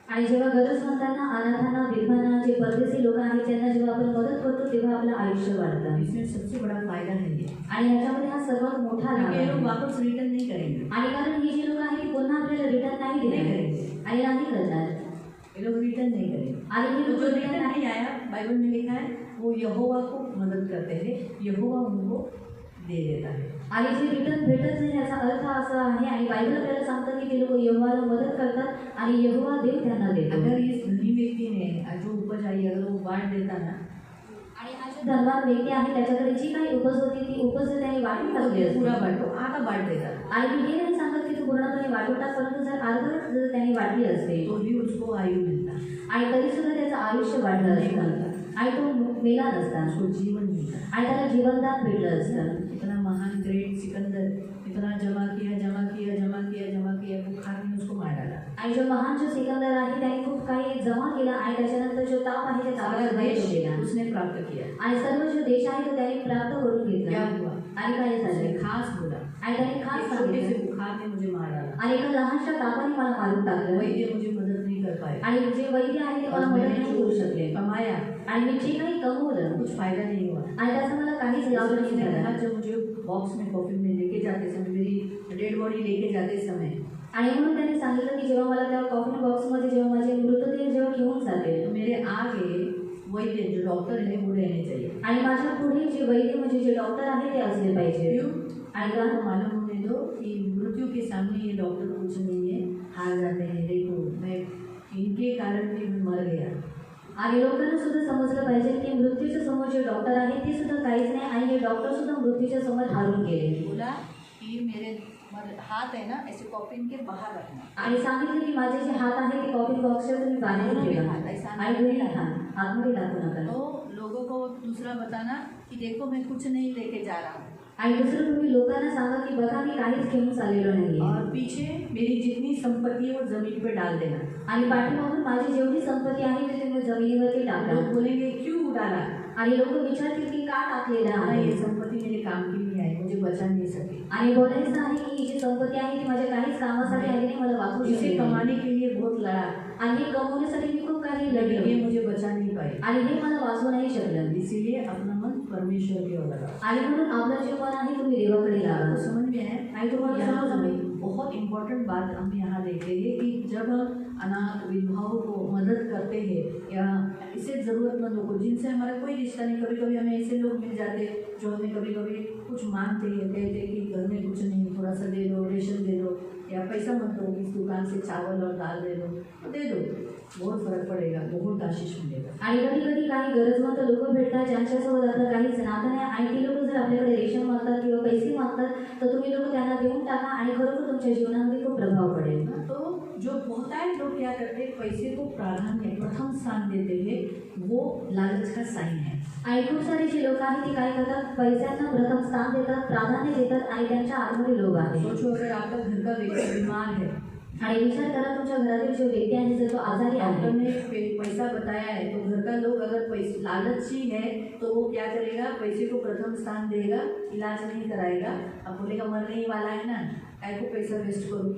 आणि जेव्हा गरजवंतांना, अनाथांना, विधवांना, जे परदेशी लोक आहेत त्यांना जेव्हा आपण मदत करतो तेव्हा आपलं आयुष्य वाढतं. इसमें सबसे बड़ा फायदा है ये, आणि ह्याच्यामध्ये हा सर्वात मोठा लाभ ये लोग आहे. वापस रिटर्न नहीं करेंगे, आणि कारण ही जी लोक आहेत ती पुन्हा आपल्याला रिटर्न नाही देणार आणि नाही करणार. ये लोग रिटर्न नहीं करेंगे। आणि ही तो लोक जो रिटर्न रिटर्न नाही नहीं आया, बाइबल में लिखा है वो यहोवा को मदद करते हैं, यहोवा उनको दे देता है। आणि जे रिटर्न भेटत नाही याचा अर्थ असा आहे आणि बायबल आपल्याला सांगतं की ते लोक यहोवाला मदत करतात आणि यहोवा देव त्यांना देतो. अगर इस धनी व्यक्ति ने जो उपज आई अगर वो बांट देता ना, आणि हा जो धनवान व्यक्ती आहे त्याच्याकडे जी काही उपज होती ती उपज त्याने वाटून टाकली असते. पूरा बांटो, आधा बांट देता, आणि मी हे नाही सांगत की तू पूर्णपणे वाटून टाक, परंतु जर अर्ध जर त्याने वाटली असते तो भी उसको आयु मिलता, आणि तरी सुद्धा त्याचं आयुष्य वाढलं असतं आणि तो मेला नसता उसको जीवन मिलता। आणि त्याला जीवनदान भेटलं असतं. इतना महान ग्रेट सिकंदर इतना जमा किया जमा किया जमा किया जमा किया, बुखार ने उसको मार डाला। आणि जो महान जो सिकंदर आहे त्याने खूप काही जमा केला आणि त्याच्यानंतर जो ताप आहे त्या सारा तापाचा देश बळी गेला उसने प्राप्त किया। आणि सर्व जो देश आहे तो त्याने प्राप्त करून क्या घेतला. हुआ? आणि काय उसने झालं खास बोला, आणि त्याने खास एक छोटे से सांगितलं बुखार ने मुझे मार डाला, आणि एका लहानशा तापाने मला मारून टाकलं वैद्य मुझे मदद नहीं कर पाए, आणि जे वैद्य आहे ते मला मदत नाही करू शकले कमाया आणि मी जे काही कमवलं कुछ फायदा नहीं हुआ। आणि त्याचा मला काहीच लाभ नाही उसने झाला. कहा जब मुझे बॉक्स में कॉफिन में लेके जाते समय, मेरी डेड बॉडी लेके जाते समय, आणि म्हणून त्याने सांगितलं की जेव्हा मला त्या कॉफिन बॉक्समध्ये जेव्हा माझे मृतदेह जेव्हा घेऊन जाते तो मेरे आगे वैद्य जो डॉक्टर है वो रहने चाहिए। आणि माझ्या पुढे जे वैद्य म्हणजे जे डॉक्टर आहे ते असले पाहिजे. क्यों? आणि तो का मालूम होने दो कि मृत्यु के सामने ये डॉक्टर कुछ नहीं है, हार जाते हैं, देखो मैं इनके कारण भी मर गया, आणि लोकांना सुद्धा समजलं पाहिजे की मृत्यूच्या समोर जे डॉक्टर आहे ते सुद्धा काहीच नाही आणि हे डॉक्टर सुद्धा मृत्यूच्या समोर हारून गेले. बोला कि मेरे हाथ है ना ऐसे कॉफिन के बाहर रखना आणि सांगितलं की माझे जे हात आहे ते कॉफी बॉक्सच्या तुम्ही बाहेर ठेवा आणि दोन्ही हात आतमध्ये टाकू नका. तो लोगों को दूसरा बताना कि देखो मैं कुछ नहीं लेके जा रहा हूँ आणि दुसरं तुम्ही लोकांना सांगा की बघा मी काहीच घेऊन चाललेलो नाही. और पीछे मेरी जितनी संपत्ति है वो जमीन पे डाल देना. आणि पाठीमागून माझी जेवढी संपत्ती आहे ते तुम्ही जमिनीवरती टाका. लोग बोलेंगे क्यों डाला. आणि लोक विचारतील की का टाकलेलं ना आहे. ये संपत्ति मेरे काम की नहीं आई, मुझे बचा नहीं सके. आणि बोलायचं आहे की ही जी संपत्ती आहे ती माझ्या काहीच कामासाठी आली नाही, मला वाचू इसे शकली नाही. कमाने के लिए बहुत लड़ा आणि हे कमवण्यासाठी मी खूप काही लेकिन लढले ये मुझे बचा नहीं पाई. आणि हे मला वाचवू नाही शकलं. इसीलिए अपना मन परमेश्वर की ओर लगाओ. आणि म्हणून आपलं जे मन आहे तुम्ही देवाकडे लावा. आपको समझ में है. आणि तुम्हाला यहाँ समज हमें में बहुत इम्पोर्टेंट बात हम यहाँ देखेंगे कि जब हम अनाथ विधवाओं को मदद करते हैं या इससे ज़रूरतमंद को जिनसे हमारा कोई रिश्ता नहीं, कभी कभी हमें ऐसे लोग मिल जाते हैं जो हमें कभी कभी कुछ मांगते हैं, कहते हैं कि घर में कुछ नहीं, थोड़ा सा दे दो, रेशन दे दो या पैसा मत दो, इस दुकान से चावल और दाल दे दो, तो दे दो, बहुत फरक पड़ेगा, बहुत आशीष मिलेगा. आणि कधी कधी काही गरजवंत लोक भेटतात ज्यांच्यासोबत आपलं काहीच नातं नाही आणि ती लोक जर आपल्याकडे रेशन मागतात किंवा पैसे मागतात तर तुम्ही लोक त्यांना देऊन टाका आणि खरोखर तुमच्या जीवनामध्ये खूप प्रभाव पडेल. तो जो बहुतायत लोग क्या करते हैं, पैसे को प्राधान्य प्रथम स्थान देते हैं, वो लालच का साइन है. आणि खूप सारे जे लोक आहेत ते काय करतात, पैशांना प्रथम स्थान देतात, प्राधान्य देतात आणि त्यांच्या आतमध्ये लोभ आहे. सोचो अगर आपका घर का व्यक्ति बीमार है आणि विचार करा तुमच्या घरातील जो व्यक्ती आहे जर तो आजारी डॉक्टर आहे ने पैसा बताया है तो घर का लोग अगर पैसे लालची है तो वो क्या करेगा, पैसे को प्रथम स्थान देगा, इलाज नहीं कराएगा. अब बोलेगा मरने ही वाला है ना, काय को पैसा वेस्ट करू.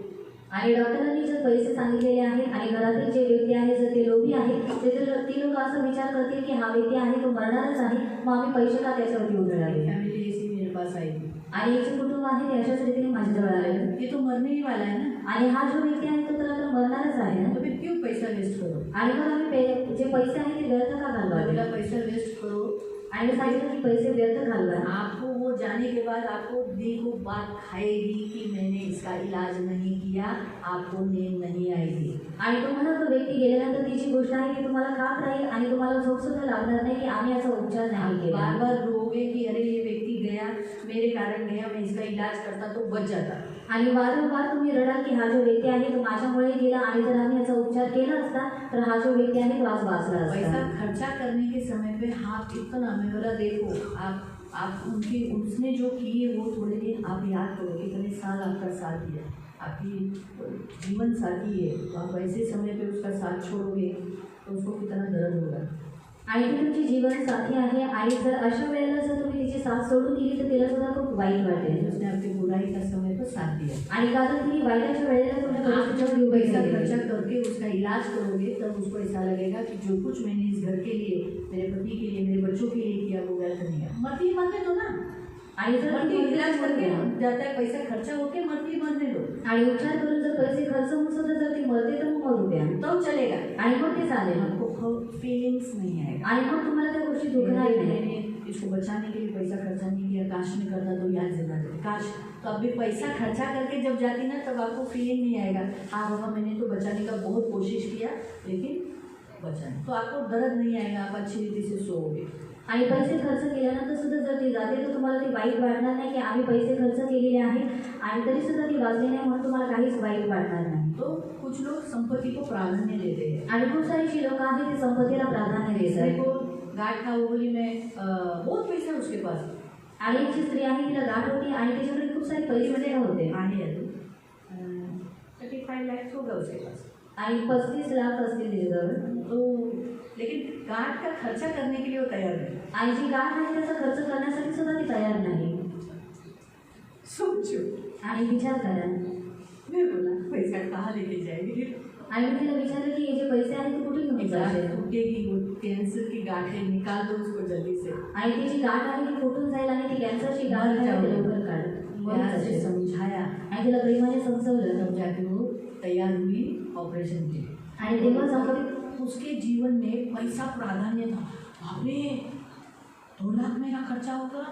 आणि डॉक्टरांनी जर पैसे सांगितलेले आहेत आणि घरातील जे व्यक्ती आहे जर ते लोभी आहेत तर ती लोक असा विचार करतील की हा व्यक्ती आहे तो मरणारच आहे, मग आम्ही पैसे का त्याच्यावरती उधळावे. फैमिली ऐसी मेरे पास आई आणि याचे कुटुंब आहे ते अशाच रीतीने माझ्याजवळ आले ये तो मरने ही वाला है ना, आणि हा जो व्यक्ती आहे तो तर मरणारच आहे ना, तो फिर क्यों पैसा वेस्ट करो. आणि मग आम्ही जे पैसे आहेत ते व्यर्थ का घालवावे. बोला पैसा वेस्ट करो. आणि मी सांगितलं की पैसे व्यर्थ घालवा. आपको वो जाने के बाद आपको दिल को बात खाएगी कि मैंने इसका इलाज नहीं किया, आपको नींद नहीं आएगी. आणि तुम्हाला तो व्यक्ती गेल्यानंतर तिची गोष्ट आहे की तुम्हाला खात राहील आणि तुम्हाला झोप सुद्धा लागणार नाही की आम्ही याचा उपचार नाही केला. बार बार रोगे कि अरे ये व्यक्ति गया, मेरे कारण गया, मैं इसका इलाज करता तो बच जाता. आणि वारंवार तुम्ही रडाल की हा जो व्यक्ती आहे तो माझ्यामुळे गेला आणि जर आम्ही याचा उपचार केला असता तर हा जो व्यक्ती आहे तो आज वाचला पैसा असता. खर्चा करने के समय पे हाथ इतना मैं बोला देखो आप उनकी उसने जो किए वो थोड़े दिन आप याद करो कितने साल आपका साथ दिया, आपकी जीवन साथी है, तो आप ऐसे समय पे उसका साथ छोड़ोगे तो उसको कितना दर्द होगा. आणि ती तुमची जीवन साथी आहे आणि जर अशा वेळेला जर तुम्ही तिची साथ सोडून दिली तर तिला सुद्धा खूप वाईट वाटेल. उसने आपकी बुराई का समय पर साथ दिया. आणि कारण तिने वाईटाच्या वेळेला तुमच्या आप जब परिस्थितीवर उभे पैसा केले. खर्चा करके उसका इलाज करोगे तब उसको ऐसा लगेगा कि जो कुछ मैंने इस घर के लिए, मेरे पति के लिए, मेरे बच्चों के लिए किया वो व्यर्थ नहीं है. मरती मरने दो ना. आणि जर मरती तुम्ही इलाज इलाज करके करते जाता है पैसा खर्चा होके मरती मरने दो आणि उपचार करून जर पैसे खर्च होऊन सुद्धा जर ती मरते तर मग मरू द्या तो चलेगा. आणि मग ते चालेल. आपको फीलिंग्स नहीं आएगा. आणि मग तुम्हाला त्या गोष्टी दुखणार नाही. मैंने इसको बचाने के लिए पैसा खर्चा नहीं किया, काश में करता तो याद जगा देते काश. तो अभी पैसा खर्चा करके जब जाती ना तब आपको फीलिंग नहीं आएगा, हाँ बाबा मैंने तो बचाने का बहुत कोशिश किया लेकिन बचा नहीं. तो आपको दर्द नहीं आएगा, आप अच्छी रीति से सोओगे. आणि पैसे खर्च केल्यानंतर सुद्धा जर ती जाते तर तुम्हाला ते वाईट वाटणार नाही की आम्ही पैसे खर्च केलेले आहेत आणि तरी सुद्धा ती वाचली नाही म्हणून तुम्हाला काहीच वाईट वाटणार नाही. तो कुछ लोग संपत्ति को प्राधान्य देते हैं. आणि खूप सारी जी लोक आहेत ते संपत्तीला प्राधान्य दूसरे देतात. को गाठ था वो बोली मैं बहुत पैसा है उसके पास, आणि एक जी स्त्री आहे तिला गाठ होती आणि तिच्याकडे खूप सारे पैसे होते आहे अजून 35 लाख होगा उसके पास आणि 35 लाख असतील तिच्याजवळ. तो लेकिन गाठ का खर्चा करने के लिए वो तैयार नहीं. आणि जी गाठ आहे त्याचा खर्च करण्यासाठी सुद्धा ती तयार नाही. सोचो. आणि विचार करा. मैं बोला पैसा कहाँ लेके जाएगी. आणि मी तिला विचारलं की हे जे पैसे आहेत ते कुठे घेऊन गाठ जायचे. टूटेगी, वो कैंसर की गाठ है, निकाल दो उसको जल्दी से. आणि ती जी गाठ आहे ती फुटून जाईल आणि ती कॅन्सरची गाठ आहे ती लवकर काढ. प्यार से समझाया आणि तिला प्रेमाने समजवलं तब जाके वो तैयार हुई ऑपरेशन के लिए. आणि तेव्हा समजलं उसके जीवन में पैसा प्राधान्य था. बापरे 2 लाख मेरा खर्चा होगा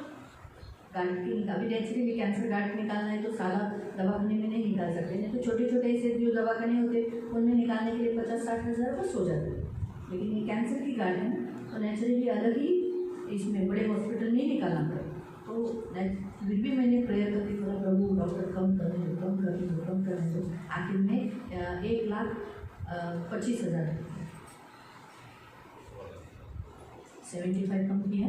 गाठ की. अभी नेचुरली कैंसर गाठ निकालना है तो सारा दवाखाने में नहीं निकाल सकते, नहीं तो छोटे छोटे ऐसे जो दवाखाने होते उनमें निकालने के लिए 50-60 हज़ार बस हो जाते. लेकिन ये कैंसर की गार्ड है ना, तो नेचुरली अलग ही इसमें बड़े हॉस्पिटल में निकालना पड़े। तो फिर भी मैंने प्रेयर करके बोला, प्रभु डॉक्टर कम करने दो, कम करने दो, कम करने दो। आखिर में 1,25,000 75 कम किया।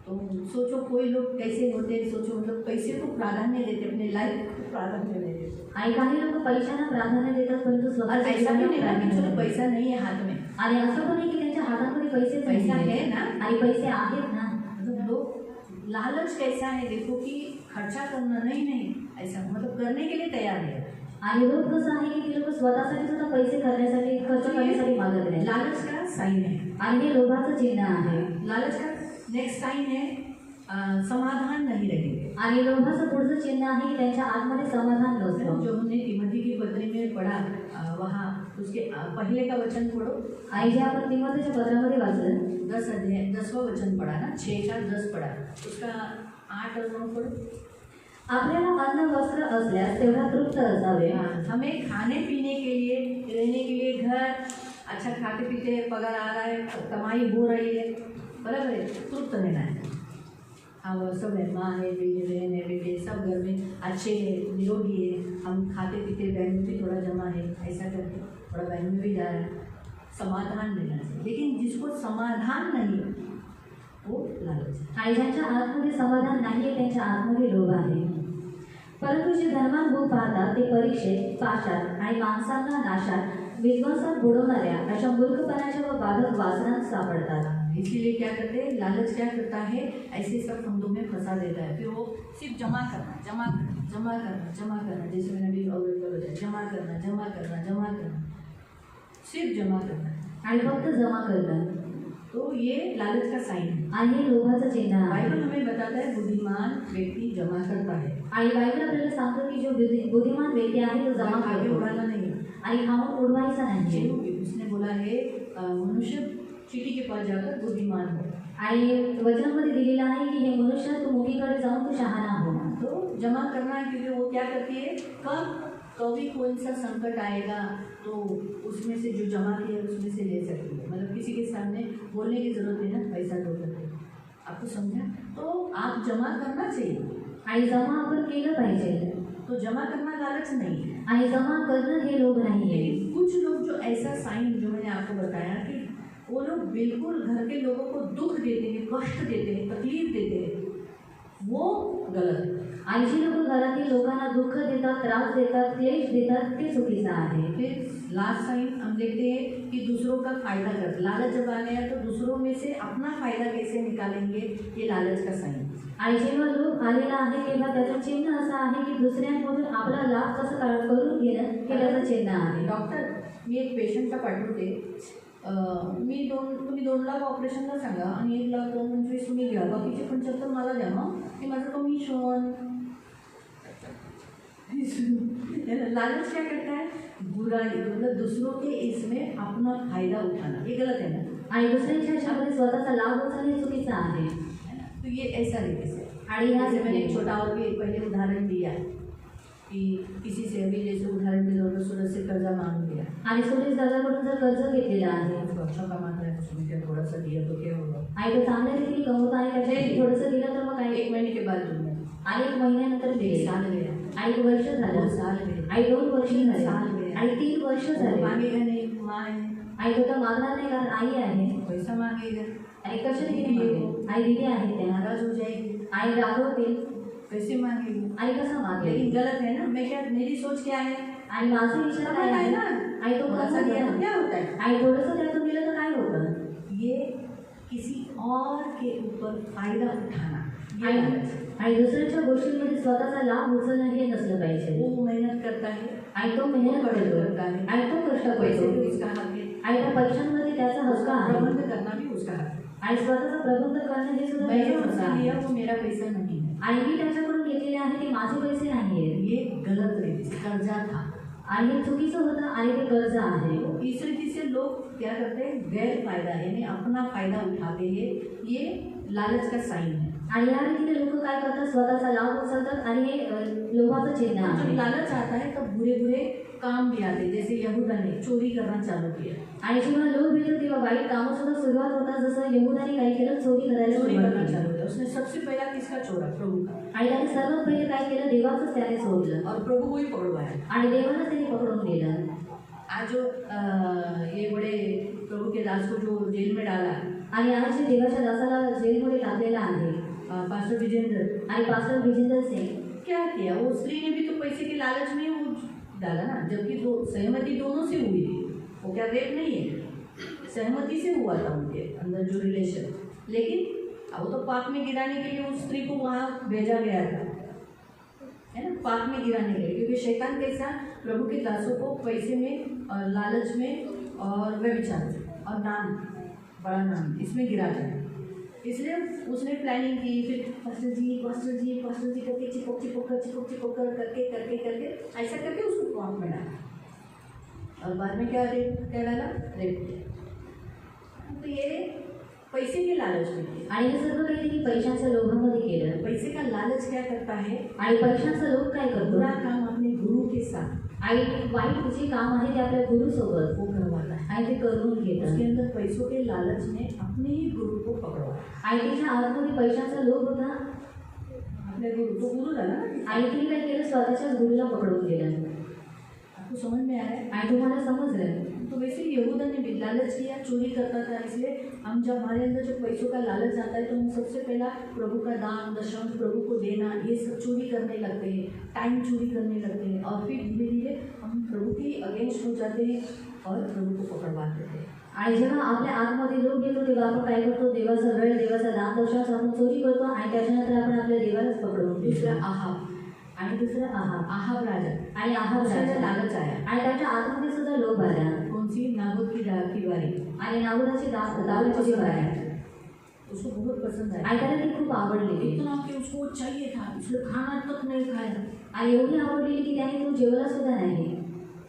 तो सोचो कोई लोग कैसे होते हैं, सोचो मतलब पैसे को प्राधान्य देते, अपने लाइफ को प्राधान्य नहीं देते। आणि काही लोक पैशांना प्राधान्य देतात परंतु और स्वतःच्या ऐसा भी जीवनाला नहीं ना कि प्राधान्य चलो देतात. पैसा नहीं है हाथ में, आणि असं पण नाही की त्यांच्या हातामध्ये पैसे पैसा नाहीये. है ना। आणि पैसे आहेत ना. मतलब लोग लालच कैसा है देखो कि खर्चा करना नहीं ऐसा मतलब करने के लिए तैयार है। आणि लोक कसं आहे की ते लोक स्वतःसाठी सुद्धा पैसे करण्यासाठी खर्च करण्यासाठी मागत नाही. लालच का साइन है। आणि हे लोभाचं चिन्ह आहे. लालच का नेक्स्ट साइन है समाधान नहीं रहेंगे। आणि लोभाचं पुढचं चिन्ह आहे की त्यांच्या आतमध्ये समाधान नसतं. जो हमने तिमोथी की पत्री में पढ़ा वहाँ उसके पहले का वचन पढ़ो। आणि जे आपण तिमोथीच्या पत्रामध्ये वाचलं 10वां वचन पढ़ा ना, 6 का 10 पढ़ा, उसका 8 और 9 पढ़ो। आपल्याला अन्न वस्त्र असल्यास तेवढा तृप्त असावे. हमें खाने पीने के लिए, रहने के लिए घर, अच्छा खाते पीते पगार आ रहा है, कमाई हो रही है, बराबर है, तृप्त रहना है। हाँ सब है, माँ है, बहन है, बेटे सब घर में अच्छे है, निरोगी है, हम खाते पीते, बैंक में भी थोड़ा जमा है, ऐसा करके थोड़ा बैंक में भी जा रहा है, समाधान मिलना चाहिए। लेकिन जिसको समाधान नहीं वो लालच है। आणि ज्यांच्या आतमध्ये समाधान नाही आहे त्यांच्या आतमध्ये लोभ आहे. परंतु जे धर्मात भोग पाहतात ते परीक्षेत, पाशात आणि माणसांना नाशात, विध्वंसात बुडवणाऱ्या अशा मूर्खपणाच्या व बाधक वासनात सापडतात. इसीलिए क्या करते हैं, लालच क्या करता है, ऐसे सब फंदों में फंसा देता है। फिर वो सिर्फ जमा करना, जमा करना, जमा करना, जमा करना, जैसे मैंने अभी और बताया, जमा करना, जमा करना, जमा करना, सिर्फ जमा करना, आणि फक्त जमा करणं. तो ये लालच का साइन है। आणि हे लोभाचं चिन्ह आहे. बाइबल हमें बताता है बुद्धिमान व्यक्ति जमा करता है, आणि बायबल आपल्याला सांगतो की जो बुद्धिमान व्यक्ती आहे तो जमा आगे करतो उड़ाना नहीं है। आणि खाऊन उडवायचा नाही. उसने बोला है मनुष्य चीटी के पास जाकर बुद्धिमान हो। आणि वचनामध्ये दिलेलं आहे की हे मनुष्य तू मुखीकडे जाऊन तू शहाणा हो. तो जमा करना है, क्योंकि वो क्या करती है, कभी कोई सा संकट आएगा तो उसमें से जो जमा किया है उसमें से ले सकती है। मतलब किसी के सामने बोलने की जरूरत है ना, पैसा दो करके, आपको समझा। तो आप जमा करना चाहिए आणि जमा आपण केलं पाहिजे. तो जमा करना लालच नहीं है। आणि जमा करणं हे लोभ नाही आहे. लेकिन कुछ लोग जो ऐसा साइन जो मैंने आपको बताया कि वो लोग बिल्कुल घर के लोगों को दुख देते हैं, कष्ट देते हैं, तकलीफ देते हैं, वो गलत है। आणि जी लोक घरातील लोकांना दुःख देतात, त्रास देतात, क्लेश देतात ते चुकीचं आहे. फिर लास्ट साइन हम देखते हैं कि दूसरों का फायदा कर, लालच जब आ गया तो दूसरों में से अपना फायदा कैसे निकालेंगे, ये लालच का साइन। आणि जेव्हा लोभ आलेला आहे तेव्हा त्याचं चिन्ह असं आहे की दुसऱ्यांमधून आपला लाभ कसं करून घेणं हे त्याचं चिन्ह आहे. डॉक्टर मी एक पेशंटला पाठवते, तुम्ही 2 लाख ऑपरेशनला सांगा आणि 1,25,000 तुम्ही घ्या, बाकीचे 75 मला द्या, मग हे माझं कमिशन। लालच क्या करता है, बुराई, मतलब दूसरों के इसमें अपना फायदा उठाना, ये गलत है ना। आणि दुसऱ्यांच्या ह्याच्यामध्ये स्वतःचा लाभ उचलणं हे चुकीचं आहे. तो ये ऐसा नहीं कैसे। आणि ह्या जैसे मैंने एक छोटा और भी पहले उदाहरण दिया कि किसी से अभी जैसे उदाहरण के तौर पर सूरज से कर्जा मांग लिया, आणि सुरेश दादाकडून जर कर्ज घेतलेलं आहे तो अच्छा कमाता है, उसमें क्या थोड़ा सा दिया तो क्या होगा, आणि तो चांगल्या रीतीने कमवत आहे त्याच्यासाठी थोडंसं दिलं तर मग काय, 1 महीने के बाद दूंगा, आणि 1 महिन्यानंतर 1 दिले, साल गया, आणि 1 वर्ष 2 झालं, साल गए, आणि 2 वर्ष 3 झाले, साल गए, आणि 3 वर्ष झाले. मांगेगा नहीं, माँ है, आणि तो तर मागणार नाही कारण आई आहे. पैसा मांगेगा, आणि कशा रीतीने मागेल, आई दिली आहे त्या, नाराज हो जाएगी, आई रागवतील, कैसे मांगेगी, आई कसं मागेल. लेकिन गलत है ना। मैं क्या, मेरी सोच क्या है, आणि माझा विचार काय आहे ना, आई तो थोड़ा सा कसं दिया तो दिया, क्या होता है, आई थोडंसं त्यातून दिलं तर काय होतं. ये किसी और के ऊपर फायदा उठाना, ये आणि लालच है। आणि दुसऱ्याच्या गोष्टींमध्ये स्वतःचा लाभ उचलणं हे नसलं पाहिजे. वो मेहनत करता है, आणि तो मेहनत करतो करता है, आणि तो कष्ट पैसे करतो भी उसका हक है, आणि त्या पैशांमध्ये त्याचा हक्क आहे प्रबंध करना भी उसका हक है। आणि स्वतःचा प्रबंध करणं हे सुद्धा मैंने त्याचा हक्क उससे आहे. लिया वो मेरा पैसा नहीं है, आणि मी त्याच्याकडून घेतलेले आहे ते माझे पैसे नाही आहेत. ये गलत रीति से कर्जा था। आणि हे चुकीचं होतं आणि ते कर्ज आहे. तो इस रीति से लोग क्या करते हैं, गैर फायदा यानी अपना फायदा उठाते हैं, ये लालच का साइन है। आणि या रीतीने लोक काय करतात, स्वतःचा लाभ उचलतात आणि हे लोभाचं चिन्ह और जब आहे. लालच आता है तब बुरे बुरे काम भी आते हैं, जैसे यहूदा ने चोरी करना चालू किया. आणि जेव्हा लोभ येतो तेव्हा वाईट कामं सुद्धा सुरुवात होतात. जसं यहूदाने काय केलं, चोरी करायला चोरी सुरुवात करना केली. चालू किया. उसने सबसे पहला किसका चोरा? प्रभु का. आणि त्याने सर्वात पहिले काय केलं, देवाचंच त्याने चोरलं और प्रभु को ही पकड़वाया. आणि देवाला त्याने पकडून गेलं. आज जो ये बड़े प्रभु के दास को जो जेल में डाला, आणि आज जे देवाच्या दासाला जेलमध्ये टाकलेला आहे पास्टर विजेंद्र, आणि पास्टर विजेंद्र सिंग, क्या किया? वो स्त्री ने भी तो पैसे के लालच में वो डाला ना, जबकि दो सहमति दोनों से हुई थी. वो क्या रेप नहीं है, सहमति से हुआ था उनके अंदर जो रिलेशन. लेकिन वो तो पाप में गिराने के लिए उस स्त्री को वहाँ भेजा गया था, है ना, पाप में गिराने के लिए. क्योंकि शैतान कैसा, प्रभु के दासों को पैसे में और लालच में और व्यभिचार और नाम, बड़ा नाम, इसमें गिराता है. इसलिए उसने प्लानिंग की. फिर पास्टर जी करके चिपक करके ऐसा करके उसको कौन में डाला और बाद में क्या डाला? रेप किया. तो ये पैसे के लालच में किया. आणि हे सर्व काही त्यांनी पैशांच्या लोभामध्ये केलं. पैसे का लालच क्या करता है? आणि पैशांचा लोभ काय करतो, बुरा काम अपने गुरु के साथ, आणि वाईट जे काम आहे ते आपल्या गुरुसोबत वो करवाता है. आणि ते करून उसके घेतात. अंदर पैसों के लालच ने अपने ही गुरु को पकड़वा. आणि त्याच्या आतमध्ये पैशांचा लोभ होता अपने गुरु तो गुरु झाला ना. आणि तिने काय केलं, स्वतःच्याच गुरुला पकडून गेलं. आपको समझ में आ रहा है? आणि तुम्हाला समजलं. तो वैसे यहूदा ने भी लालच किया, चोरी करता था. इसलिए हम जब हमारे अंदर जब पैसों का लालच आता है तो हम सबसे पहला प्रभु का दान दशम प्रभु को देना, ये सब चोरी करने लगते हैं, टाइम चोरी करने लगते हैं. और फिर धीरे धीरे हम प्रभु के अगेंस्ट हो जाते हैं और प्रभु को पकड़वा देते हैं. आणि जेव्हा आपल्या आतमध्ये लोभ येतो तेव्हा आपण काय करतो, देवाचा वेळ, देवाचा दान दशांचा आपण चोरी करतो आणि त्याच्यानंतर आपण आपल्या देवालाच पकडून घेतो. दूसरा आहाब, आणि दुसरं आहाब राजा, आणि आहाब उसका राजा. लालच आया. आणि त्याच्या आतमध्ये सुद्धा लोभ आला. कौन सी? नाबोत की बारी. आणि नाबोताची दावण्याची जी बारी आहे उसको बहुत पसंद आया. आणि त्याला ती खूप आवडलेली. इतना कि उसको चाहिए था, उसने खाना तक नहीं खाया. आणि एवढी आवडलेली की त्याने तो जेवला सुद्धा नाही.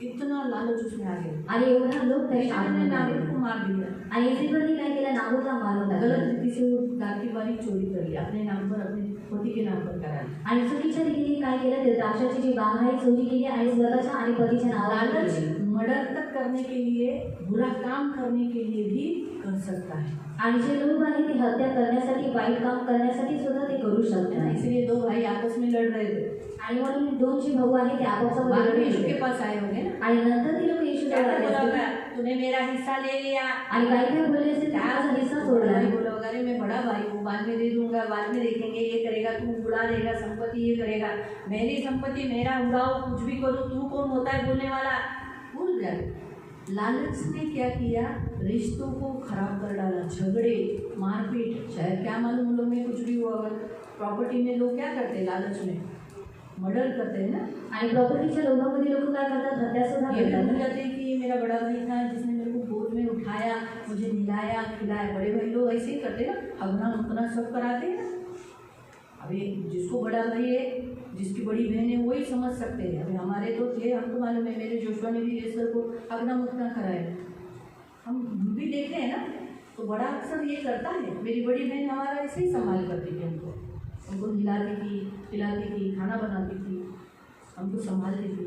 इतना लालच उसमें आ गया. आणि एवढा लोभ त्याच्या ने नाबोत आतमध्ये. को मार दिया. आणि इसिबरने काय केलं, नाबोतला मारून गलत टाकलं. रीति से वो दाखीबारी चोरी कर ली, अपने नाम पर, अपने पति के नाम पर करा ली. आणि चुकीच्या रीतीने काय केलं, ते द्राक्षाची जी बाग आहे चोरी केली आणि स्वतःच्या आणि पतीच्या नावावर लालच केली. मर्डर तक करने के लिए, बुरा काम करने के लिए भी कर सकता है. आणि जे लोभ आहे ते हत्या करण्यासाठी, वाईट काम करण्यासाठी सुद्धा ते करू शकतात. इसलिए दो भाई आपस में लड़ रहे थे. आणि म्हणून दोन जे भाऊ आहेत ते आपापसात बाद में लढत यीशु के होते. पास आए होंगे ना. आणि नंतर ते लोक येशूला क्या आले बोला असतील. होगा? तूने मेरा हिस्सा ले लिया. आणि काय काय बोलले असतील, त्याचा हिस्सा सोडला. भाई बोला होगा, अरे मैं बड़ा भाई हूँ, बाद में दे दूंगा, बाद में देखेंगे, ये करेगा, तू उड़ा देगा संपत्ति, ये करेगा, मेरी संपत्ति मेरा उड़ाओ, कुछ भी करो, तू कौन होता है बोलने वाला. भूल जाए. लालच ने क्या किया, रिश्तों को खराब कर डाला. झगड़े, मारपीट, शायद क्या मालूम उन लोग में कुछ भी हुआ. प्रॉपर्टी में लोग क्या करते हैं, लालच में मर्डर करते हैं ना. आणि प्रॉपर्टीच्या लोभामध्ये लोक काय करतात, हत्या सुद्धा ये भी भूल करतात. जाते हैं कि ये मेरा बड़ा भाई था जिसने मेरे को गोद में उठाया, मुझे नहलाया खिलाया. बड़े भाई लोग ऐसे ही करते हैं ना, हगना मुतना सब कराते हैं ना. अभी जिसको बड़ा भाई है, जिसकी बड़ी बहन है, वही समझ सकते हैं. अभी हमारे तो थे, हमको मालूम है, मेरे जोशुआ ने भी रेसर को हगना मुतना कराया. हम भी देखते हैं ना. तो बड़ा अक्सर ये करता है. मेरी बड़ी बहन हमारा ऐसे ही संभाल करती थी हमको. हमको हिलाती थी, खिलाती थी, खाना बनाती थी, हमको संभालती थी.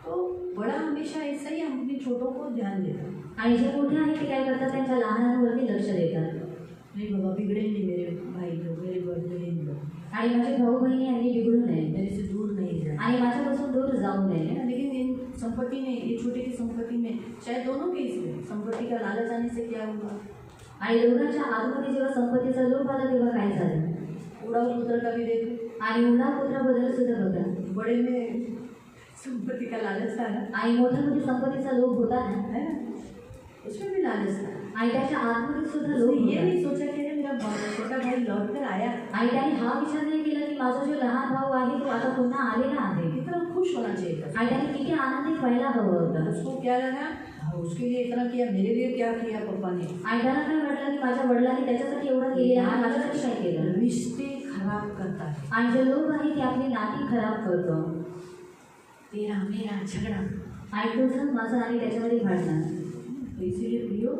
तो बड़ा हमेशा ऐसा ही हम अपने छोटों को ध्यान देता है. आणि जे मोठे आहेत ते काय करतात, त्यांच्या लहानांवरती लक्ष देतात. नहीं बाबा बिगड़े नहीं मेरे भाई लोग, मेरे बहन लोग, आणि माझे भाऊ बहिणी यांनी बिघडू नये मेरे से दूर नहीं जाए. आणि माझ्यापासून दूर जाऊ नये. लेकिन इन संपत्ति में, ये छोटी की संपत्ति में, शायद दोनों के इसमें संपत्ति का लालच आने से क्या हुआ. आणि लोकांच्या आतमध्ये जेव्हा संपत्तीचा लोभ आला तेव्हा काय झालं. उड़ाऊ पुत्र का भी देखो. आणि उडा पुत्राबद्दल सुद्धा बघा. बड़े में संपत्ति का लालच था ना, आणि मोठ्यामध्ये संपत्तीचा लोभ होता ना, है ना, उसमें भी लालच था. आणि त्याच्या आतमध्ये सुद्धा लोभ उसने ये होता. नहीं सोचा कि अरे मेरा छोटा भाई लौट कर आया. आणि त्याने हा विचार नाही केला की माझा जो लहान भाऊ आहे तो आता पुन्हा आलेला आहे. कितना खुश होना चाहिए था. आणि त्याने किती आनंदित व्हायला हवं होतं. उसको क्या लगा, उसके लिए इतना किया, मेरे लिए क्या किया पापा ने. आणि त्याला काय वाटलं की माझ्या वडिलांनी त्याच्यासाठी एवढं केले आणि माझ्यासाठी काय केलं. रिश्ते खराब करता है. आणि जे लोभ आहे ते आपली नाती खराब करतो. तेरा मेरा झगड़ा. आणि तुझं माझं आणि त्याच्यामध्ये भांडणं. तो इसीलिए प्रियो,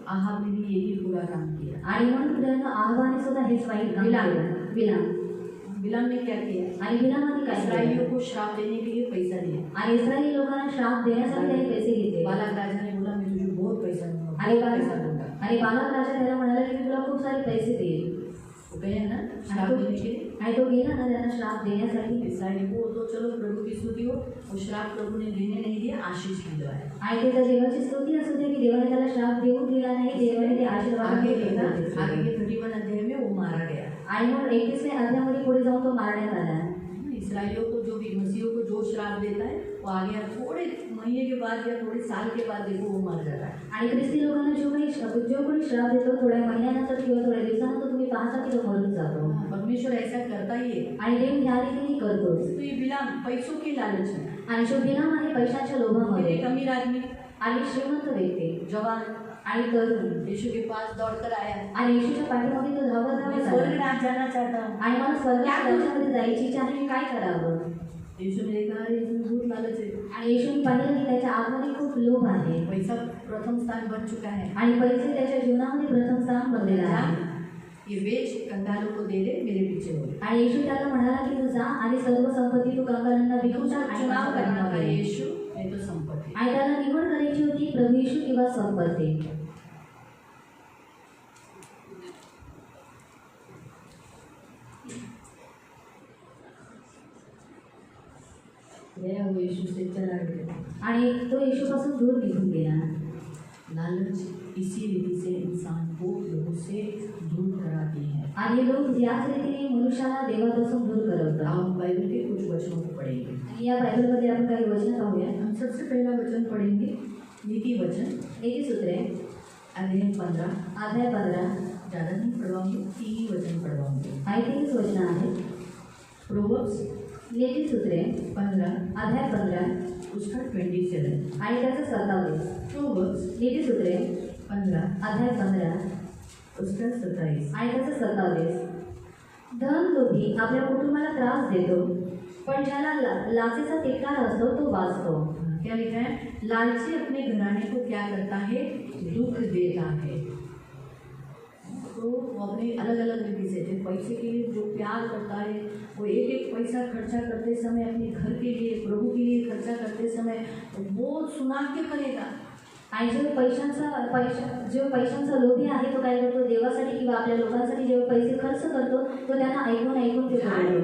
आहाब ने भी यही बुरा काम किया. आणि म्हणून प्रियांनो, आव्हाने सुद्धा हेच वाईट काम मिलान. केलं. बिलाम बिलाम ने क्या किया? आणि बिलामाने काय केलं? इसराइलियों को श्राप देने के लिए पैसा दिया। आणि इस्रायली लोकांना श्राप देण्यासाठी त्याने पैसे घेतले बालाक राजा ने बोला मैं तुझे बहुत पैसा दूंगा, आणि बहुत पैसा दूंगा। आणि बालक राजा त्याला म्हणाला की मी तुला खूप सारे पैसे देईन वो गए ना श्राप देने के लिए। आणि तो गेला ना त्यांना श्राप देण्यासाठी इसराइली को तो चलो प्रभु की स्तुति हो, वो श्राप प्रभु ने देने नहीं दिया, आशीष दिलवाया। आणि ते तर देवाची स्तुती असू दे की देवाने त्याला श्राप देऊन दिला नाही, देवाने ते आशीर्वाद आगे दिले. आगे के 31 अध्याय में वो मारा गया। आणि मग 31व्या अध्यायामध्ये पुढे जाऊन तो मारण्यात आला. इसराइलियों को जो भी मसीहों को जो श्राप देता है वो आगे थोड़े महीने के बाद या थोड़े साल के बाद देखो वो मर जाता है। आणि ख्रिस्ती लोकांना जो कोणी श्राप देतो थोड्या महिन्यानंतर किंवा थोड्या दिवसानंतर तुम्ही पाहता की तो मरून जातो. परमेश्वर ऐसा करता ही है। आणि देव ह्या रीतीने करतोच. तो ये बिलाम पैसों की लालच में, आणि जो बिलाम आहे पैशाच्या लोभामध्ये, एक अमीर आदमी आणि श्रीमंत व्यक्ती जवान आणि तरुण यीशु के पास दौड़कर आया, आणि येशूच्या पाठीमागे तो धावत मैं धावत स्वर्ग आला. राज जाना चाहता हूँ। आणि मला स्वर्गात राज्यामध्ये जायची इच्छा आहे, मी काय करावं? यीशु ने कहा अरे इसमें बहुत लालच है, आणि येशूने पाहिलं की त्याच्या आतमध्ये खूप लोभ आहे पैसा प्रथम स्थान बन चुका है, आणि पैसे त्याच्या जीवनामध्ये प्रथम स्थान बनलेला आहे. ये बेच कंगालों को दे दे, मेरे पीछे हो। आणि येशू त्याला म्हणाला की तू जा आणि सर्व संपत्ती तू कंगालांना विकून टाक आणि चुनाव माझ्या करना था पाठीमागे ये. यीशु नहीं तो संपत्ति। आणि त्याला निवड करायची होती प्रभू येशू किंवा संपत्ती. गया वो यीशु से चला गया। आणि तो येशूपासून दूर निघून गेला. लालच इसी रीति से इंसान को लोगों से दूर कराती है। आणि लोक याच रीतीने मनुष्याला देवापासून दूर करवतात. हम बाइबल के कुछ वचनों को पढ़ेंगे। आणि या बायबलमध्ये आपण काही वचन पाहूया. हम सबसे पहला वचन पढ़ेंगे नीति वचन नीतिसूत्रे अध्याय 15। अध्याय 15 ज़्यादा नहीं पढ़वाऊंगी, 3 वचन पढ़वाऊंगी। आणि 3 वचन आहेत. प्रोवर्ब्स नीतिसूत्रे 15 अध्याय 15 उसका 27। आणि त्याचं 27. प्रोवर्ब्स नीतिसूत्रे 15 अध्याय 15 उसका 27। आणि त्याचं 27. धन लोभी आपल्या कुटुंबाला त्रास देतो, पण ज्याला लाचेचा तिटकार असतो तो वाचतो. क्या लिखा है? लालची अपने घराने को क्या करता है? दुख देता है। तो वो अपने अलग अलग रीति से जो पैसे के लिए जो प्यार करता है, वो एक एक पैसा खर्चा करते समय अपने घर के लिए प्रभु के लिए खर्चा करते समय वो सुना के करेगा। आणि जो पैशांचा लोभी आहे तो काय करतो? देवासाठी किंवा आपल्या लोकांसाठी जेव्हा पैसे खर्च करतो तो त्यांना ऐकून ते करतो.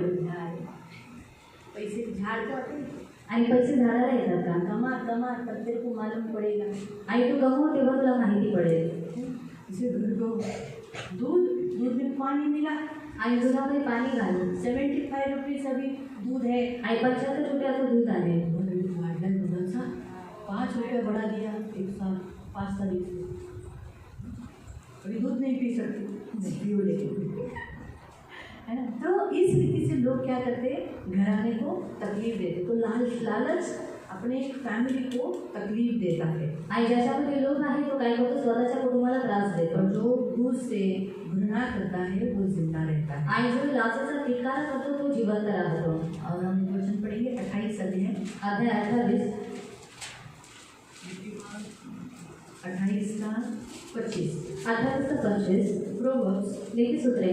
पैसे झाड़ते आते हैं। आणि पैसे झाडाला येतात का? कमा तब तेरे को मालूम पड़ेगा। आणि तू गमव तेव्हा तुला माहिती पडेल. इसे दूध में पानी मिला आणि दुधामध्ये पाणी घालून 75 रुपीज अभी दूध है आणि 75 रुपयाचं दूध आहे. दुधाचा 5 रुपये बढ़ा दिया एक साथ 5 तारीख से। अभी दूध नहीं पी सकती, पियो लेके, है ना। तो इस रीति से लोग क्या करते हैं? घराने को तकलीफ देते। तो लालच अपने फैमिली को तकलीफ देता है। आणि ज्याच्यामध्ये लोभ आहे तो काय करतो? स्वतःच्या कुटुंबाला त्रास देतो. और जो दूध से घृणा करता है वो जिंदा रहता है। आणि जो लाचेचा तिटकार करतो तो जिवंत राहतो. और हम वचन पढ़ेंगे 28 अध्याय 28 का 25। 25 प्रोवर्ब्स नीतिसूत्रे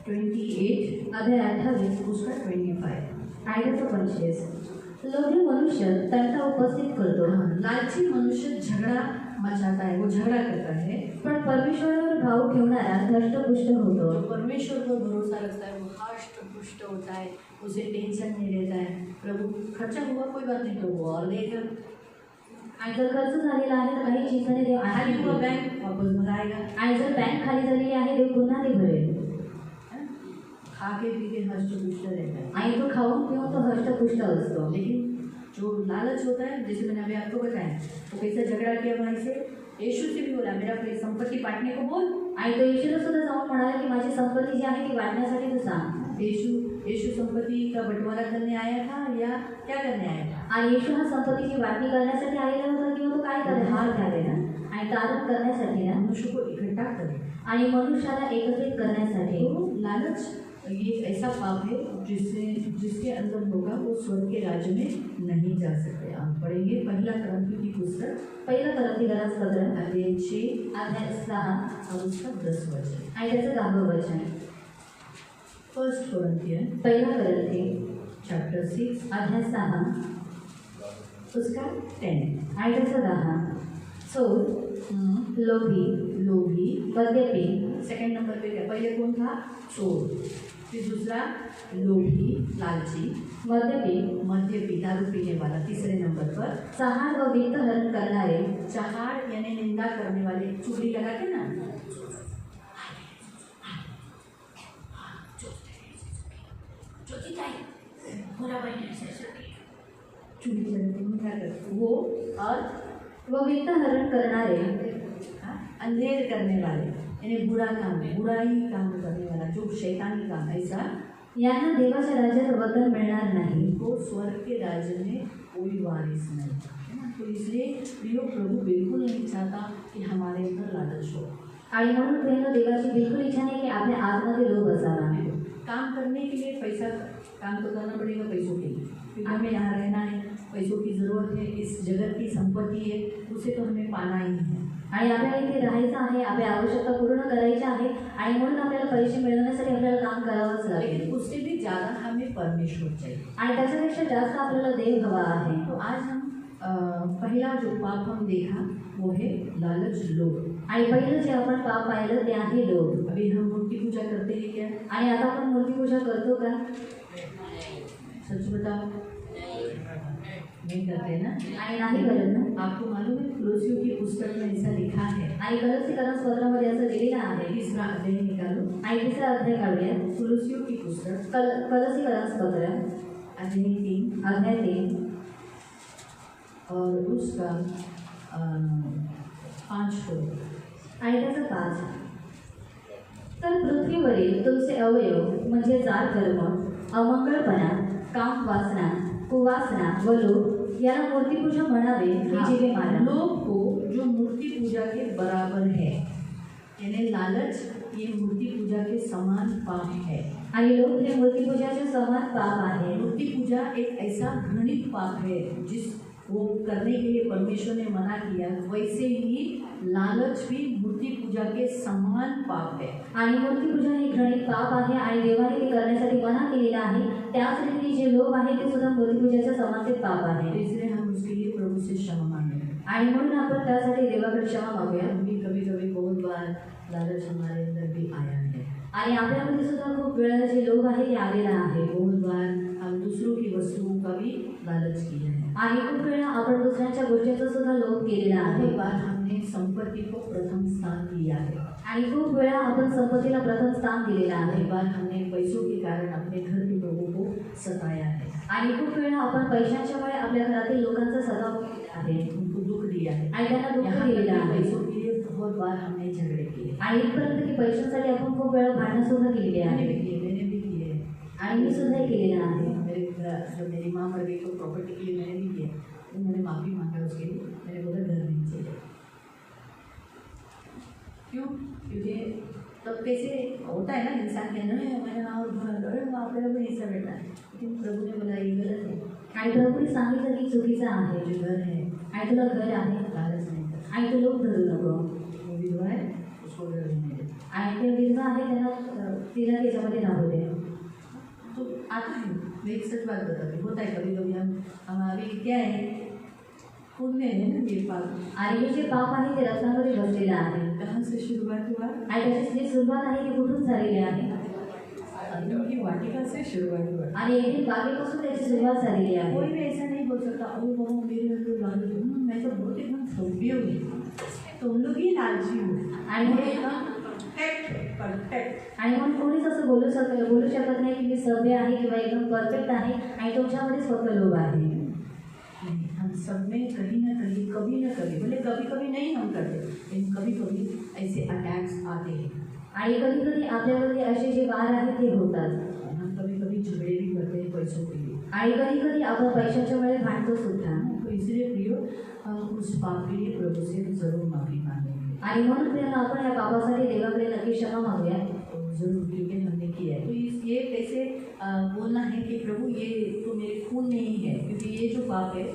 28 अध्याय 28 उसका 25। आणि त्याचं 25. लोभी मनुष्य तंटा उपस्थित करतो, लालची मनुष्य झगड़ा मचाता है, वो झगड़ा करता है। पण परमेश्वरावर भाव ठेवणारा धष्टपुष्ट होतो. जो परमेश्वर पर भरोसा रखता है वो हष्ट पुष्ट होता है, उसे टेंशन नहीं रहता है। प्रभु खर्चा हुआ कोई बात नहीं, तो वो और देगा। आणि जर खर्च झालेला आहे तर काही चिंता नाही, देव खाली हुआ आहे. बैंक वापस भराएगा। आणि जर बँक खाली झालेली आहे देव पुन्हा ते भरेल. खा के पी के हष्ट पुष्ट रहता है। आणि तो खाऊन पिऊन तो हष्टपुष्ट असतो. लेकिन जो लालच होता है, जैसे मैंने अभी आपको बताया, तो कैसा झगड़ा किया भाई से, यीशु से भी बोला मेरा कोई संपत्ति बांटने को बोल। आणि तो येशूला सुद्धा जाऊन म्हणाला की माझी संपत्ती जी आहे ती वाटण्यासाठी तू सांग. यीशु संपत्ति का बंटवारा करने आया था या क्या करने आया था? आणि येशू हा संपत्तीची वाटणी करण्यासाठी आलेला होता किंवा तो काय करण्यासाठी आलेला? आणि तारण करण्यासाठी ना, मनुष्य को इकट्ठा करे। आणि मनुष्याला एकत्रित करण्यासाठी. तो लालच ये एक ऐसा पाप है जिसके अंदर होगा वो स्वर्ग के राज्य में नहीं जा सकते। आप पढ़ेंगे पहला करंथियों की पुस्तक पहिलं करंथीकरांचं पत्र अध्याय 6 अध्याय 6 और उसका 10 वचन। आणि त्याचं 10वं वचन. फर्स्ट कोरिन्थियन पहिला करंथी चैप्टर 6 अध्याय 6 उसका 10। आणि त्याचं 10. चोर, लोभी, लोभी, मद्यपी, सेकंड नंबर पे क्या, पहले कौन था? चोर, फिर दूसरा लोभी लालची, मद्यपी दारू पीने वाला, तीसरे नंबर पर चहाड व वित्तहरण करणारे, चहाड़ यानी निंदा करने वाले, चुगली लगाते ना, चुगली करते क्या करते वो, और व वित्तहरण करणारे, अंधेर करने वाले यानी बुरा काम, बुराई काम करने वाला, जो शैतानी काम, ऐसा यांना देवाच्या राज्यात वतन मिळणार नाही. को स्वर्ग के राज्य में कोई वारिस नहीं है ना। तो इसलिए प्रियो प्रभु बिल्कुल नहीं चाहता कि हमारे अंदर लालच हो। आणि म्हणून प्रेम देवाची बिलकुल इच्छा नाही की आपल्या आतमध्ये लोभ असावा. काम करने के लिए पैसा, काम तो करना पड़ेगा पैसों के लिए, क्योंकि हमें यहाँ रहना है, पैसों की ज़रूरत है, इस जगत की संपत्ति है, उसे तो हमें पाना ही है. आणि आपल्याला इथे राहायचं आहे, आपल्या आवश्यकता पूर्ण करायच्या आहे आणि म्हणून आपल्याला पैसे मिळवण्यासाठी आपल्याला काम करावंच लागेल. लेकिन उससे भी ज़्यादा हमें परमेश्वर चाहिए आणि त्याच्यापेक्षा जास्त आपल्याला देव हवा आहे. तो आज हम पहला जो पाप हम देखा वो है लालच, लोभ. आणि पहिलं जे आपण पाप पाहिलं ते आहे लोभ. अभी हम मूर्ति पूजा करते हैं क्या? आणि आता आपण मूर्ती पूजा करतो का? सच बताओ, नहीं करते ना. आणि नाही करत ना. आपको मालूम है कुलुसियों की पुस्तक में ऐसा लिखा है, आणि कलसीकरण पत्रामध्ये असं लिहिलेलं आहे. तीसरा अध्याय निकालो, आणि तिसरा अध्याय काढूया. कुलुसियों की पुस्तक कलसीकरण पत्र अध्याय 3 अध्याय 3 और उसका 5 को आणि त्याचं 5. तर पृथ्वीवरील तुमचे अवयव म्हणजे जार कर्म, अमंगळपणा, काम वासना, कुवासना व लोभ याला मूर्तिपूजा म्हणावे ही जीवे मारा. लोभ को जो मूर्ति पूजा के बराबर है, यानी लालच ये मूर्ति पूजा के समान पाप है. आणि लोभ हे मूर्तिपूजाचे समान पाप आहे. मूर्ति पूजा एक ऐसा घृणित पाप है जिस वो करने के लिए परमेश्वर ने मना किया, वैसे ही लालच भी मूर्ति पूजा के समान पाप है. आणि मूर्तिपूजा हे घृणित पाप आहे आणि देवाने ते करण्यासाठी मना केलेला आहे. त्याच रीती जे लोभ आहे ते सुद्धा मूर्तिपूजाच्या समानतेत पाप आहे. इसलिए हम उसके लिए प्रभु से क्षमा मांगे आणि म्हणून आपण त्यासाठी देवाकडे क्षमा मागूया. कभी कभी बहुत बार लालच हमारे अंदर भी आया है आणि आपल्यामध्ये सुद्धा खूप वेळा जे लोभ आहे ते आलेला आहे. बहुत बार हम दूसरों की वस्तुओं का भी लालच किया है. आणि खूप वेळा आपण दुसऱ्यांच्या गोष्टीचा सुद्धा लोभ केलेला आहे. बहुत बार हमने संपत्ति को प्रथम स्थान दिया है. आणि खूप वेळा आपण संपत्तीला प्रथम स्थान दिलेलं आहे. कई बार हमने पैसों के कारण अपने घर के लोगों को सताया है. आणि खूप वेळा आपण पैशांच्यामुळे आपल्या घरातील लोकांचा सताव केलेला आहे. उनको दुख दिया है. आणि त्यांना दुःख यहाँ दिलेलं तक कि आहे. पैसों के लिए बहुत बार हमने झगड़े किए. आणि इथपर्यंत की पैशांसाठी आपण खूप वेळा भांडणं सुद्धा केलेली आहे. मैंने भी किए हैं. आणि मी सुद्धा हे केलेलं आहे. मेरे घर जब मेरी माँ मर गई तो प्रॉपर्टी के लिए मैंने भी किया, तो मैंने माफ़ी मांगा उसके लिए. मैंने बोला घर नहीं चाहिए. क्यों? क्योंकि तब कैसे होता है ना इंसान के अंदर, मैंने और घर आपल्याला पण हिस्सा भेटला, लेकिन प्रभु ने बोला ये गलत है. आणि प्रभूने सांगितलं की चुकीचं आहे. जो घर है आणि तुला घर आहे लालच नहीं कर. आणि तू लोभ धरू नको. वो विधवा है उसको घर नहीं दे. आणि ते विधवा आहे त्यांना तिला त्याच्यामध्ये राहू दे. तो आता है, मैं एक सच बात बताती, होता है कभी कभी हम अभी क्या है पुण्य है ना ये पाप. आणि हे जे पाप आहे ते रत्नामध्ये बसलेलं आहे. कहाँ से शुरुआत हुआ? आणि त्याची जी सुरुवात आहे ती कुठून झालेली आहे? आदम की वाटिका से शुरुआत हुआ. आणि येथील बागेपासून त्याची सुरुवात झालेली आहे. कोई भी ऐसा नहीं बोल सकता ओ बाबा मेरे अंदर लालच है, मैं तो बहुत एकदम सभ्य हूँ, तुम लोग ही लालची हो. आणि मैं एकदम परफेक्ट. आणि मग कोणीच असं बोलू शकत नाही की मी सभ्य आहे किंवा एकदम परफेक्ट आहे आणि तुमच्यामध्येच फक्त लोभ आहे. हम सब में कहीं ना कभी, भले कभी कभी नहीं हम करते, लेकिन कभी कभी ऐसे अटैक्स आते हैं. आणि कधी कधी आपल्यावरती असे जे वार आहेत ते होतात. हम कभी कभी झगड़े भी करते हैं पैसों के लिए. आणि कधी कधी आपण पैशाच्या वेळेस भांडतो सुद्धा. तो इसलिए प्रियो हम उस पाप के लिए प्रभु से जरूर माफ़ी मांगेंगे. आणि म्हणून प्रियांना आपण या पापासाठी देवाकडे नक्की क्षमा मागूया. जरूर, क्योंकि हमने किया है। तो ये कैसे बोलना है कि प्रभु ये तो मेरे खून में ही है, क्योंकि ये जो पाप है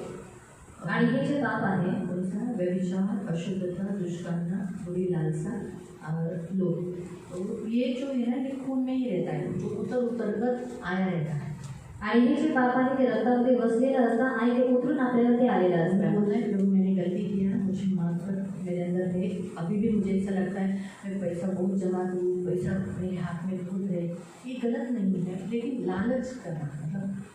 आणि हे जे पाप आहे कौन व्यभिचार, अशुद्धता, दुष्कामना, बुरी लालसा और लोभ, तो ये जो है ना ये खून में ही रहता है, जो उतर उतर कर आया रहता है। आणि हे जे पाप आहे ते रक्तामध्ये बसलेलं असतं आणि ते उतरून आपल्यावरती आलेलं मैं असतं। बोलना है प्रभु मैंने गलती किया, मुझे माफ कर, मेरे अंदर है, अभी भी मुझे ऐसा लगता है मैं पैसा बहुत जमा करूँ, पैसा मेरे हाथ में खुद है, ये गलत नहीं है, लेकिन लालच करना, मतलब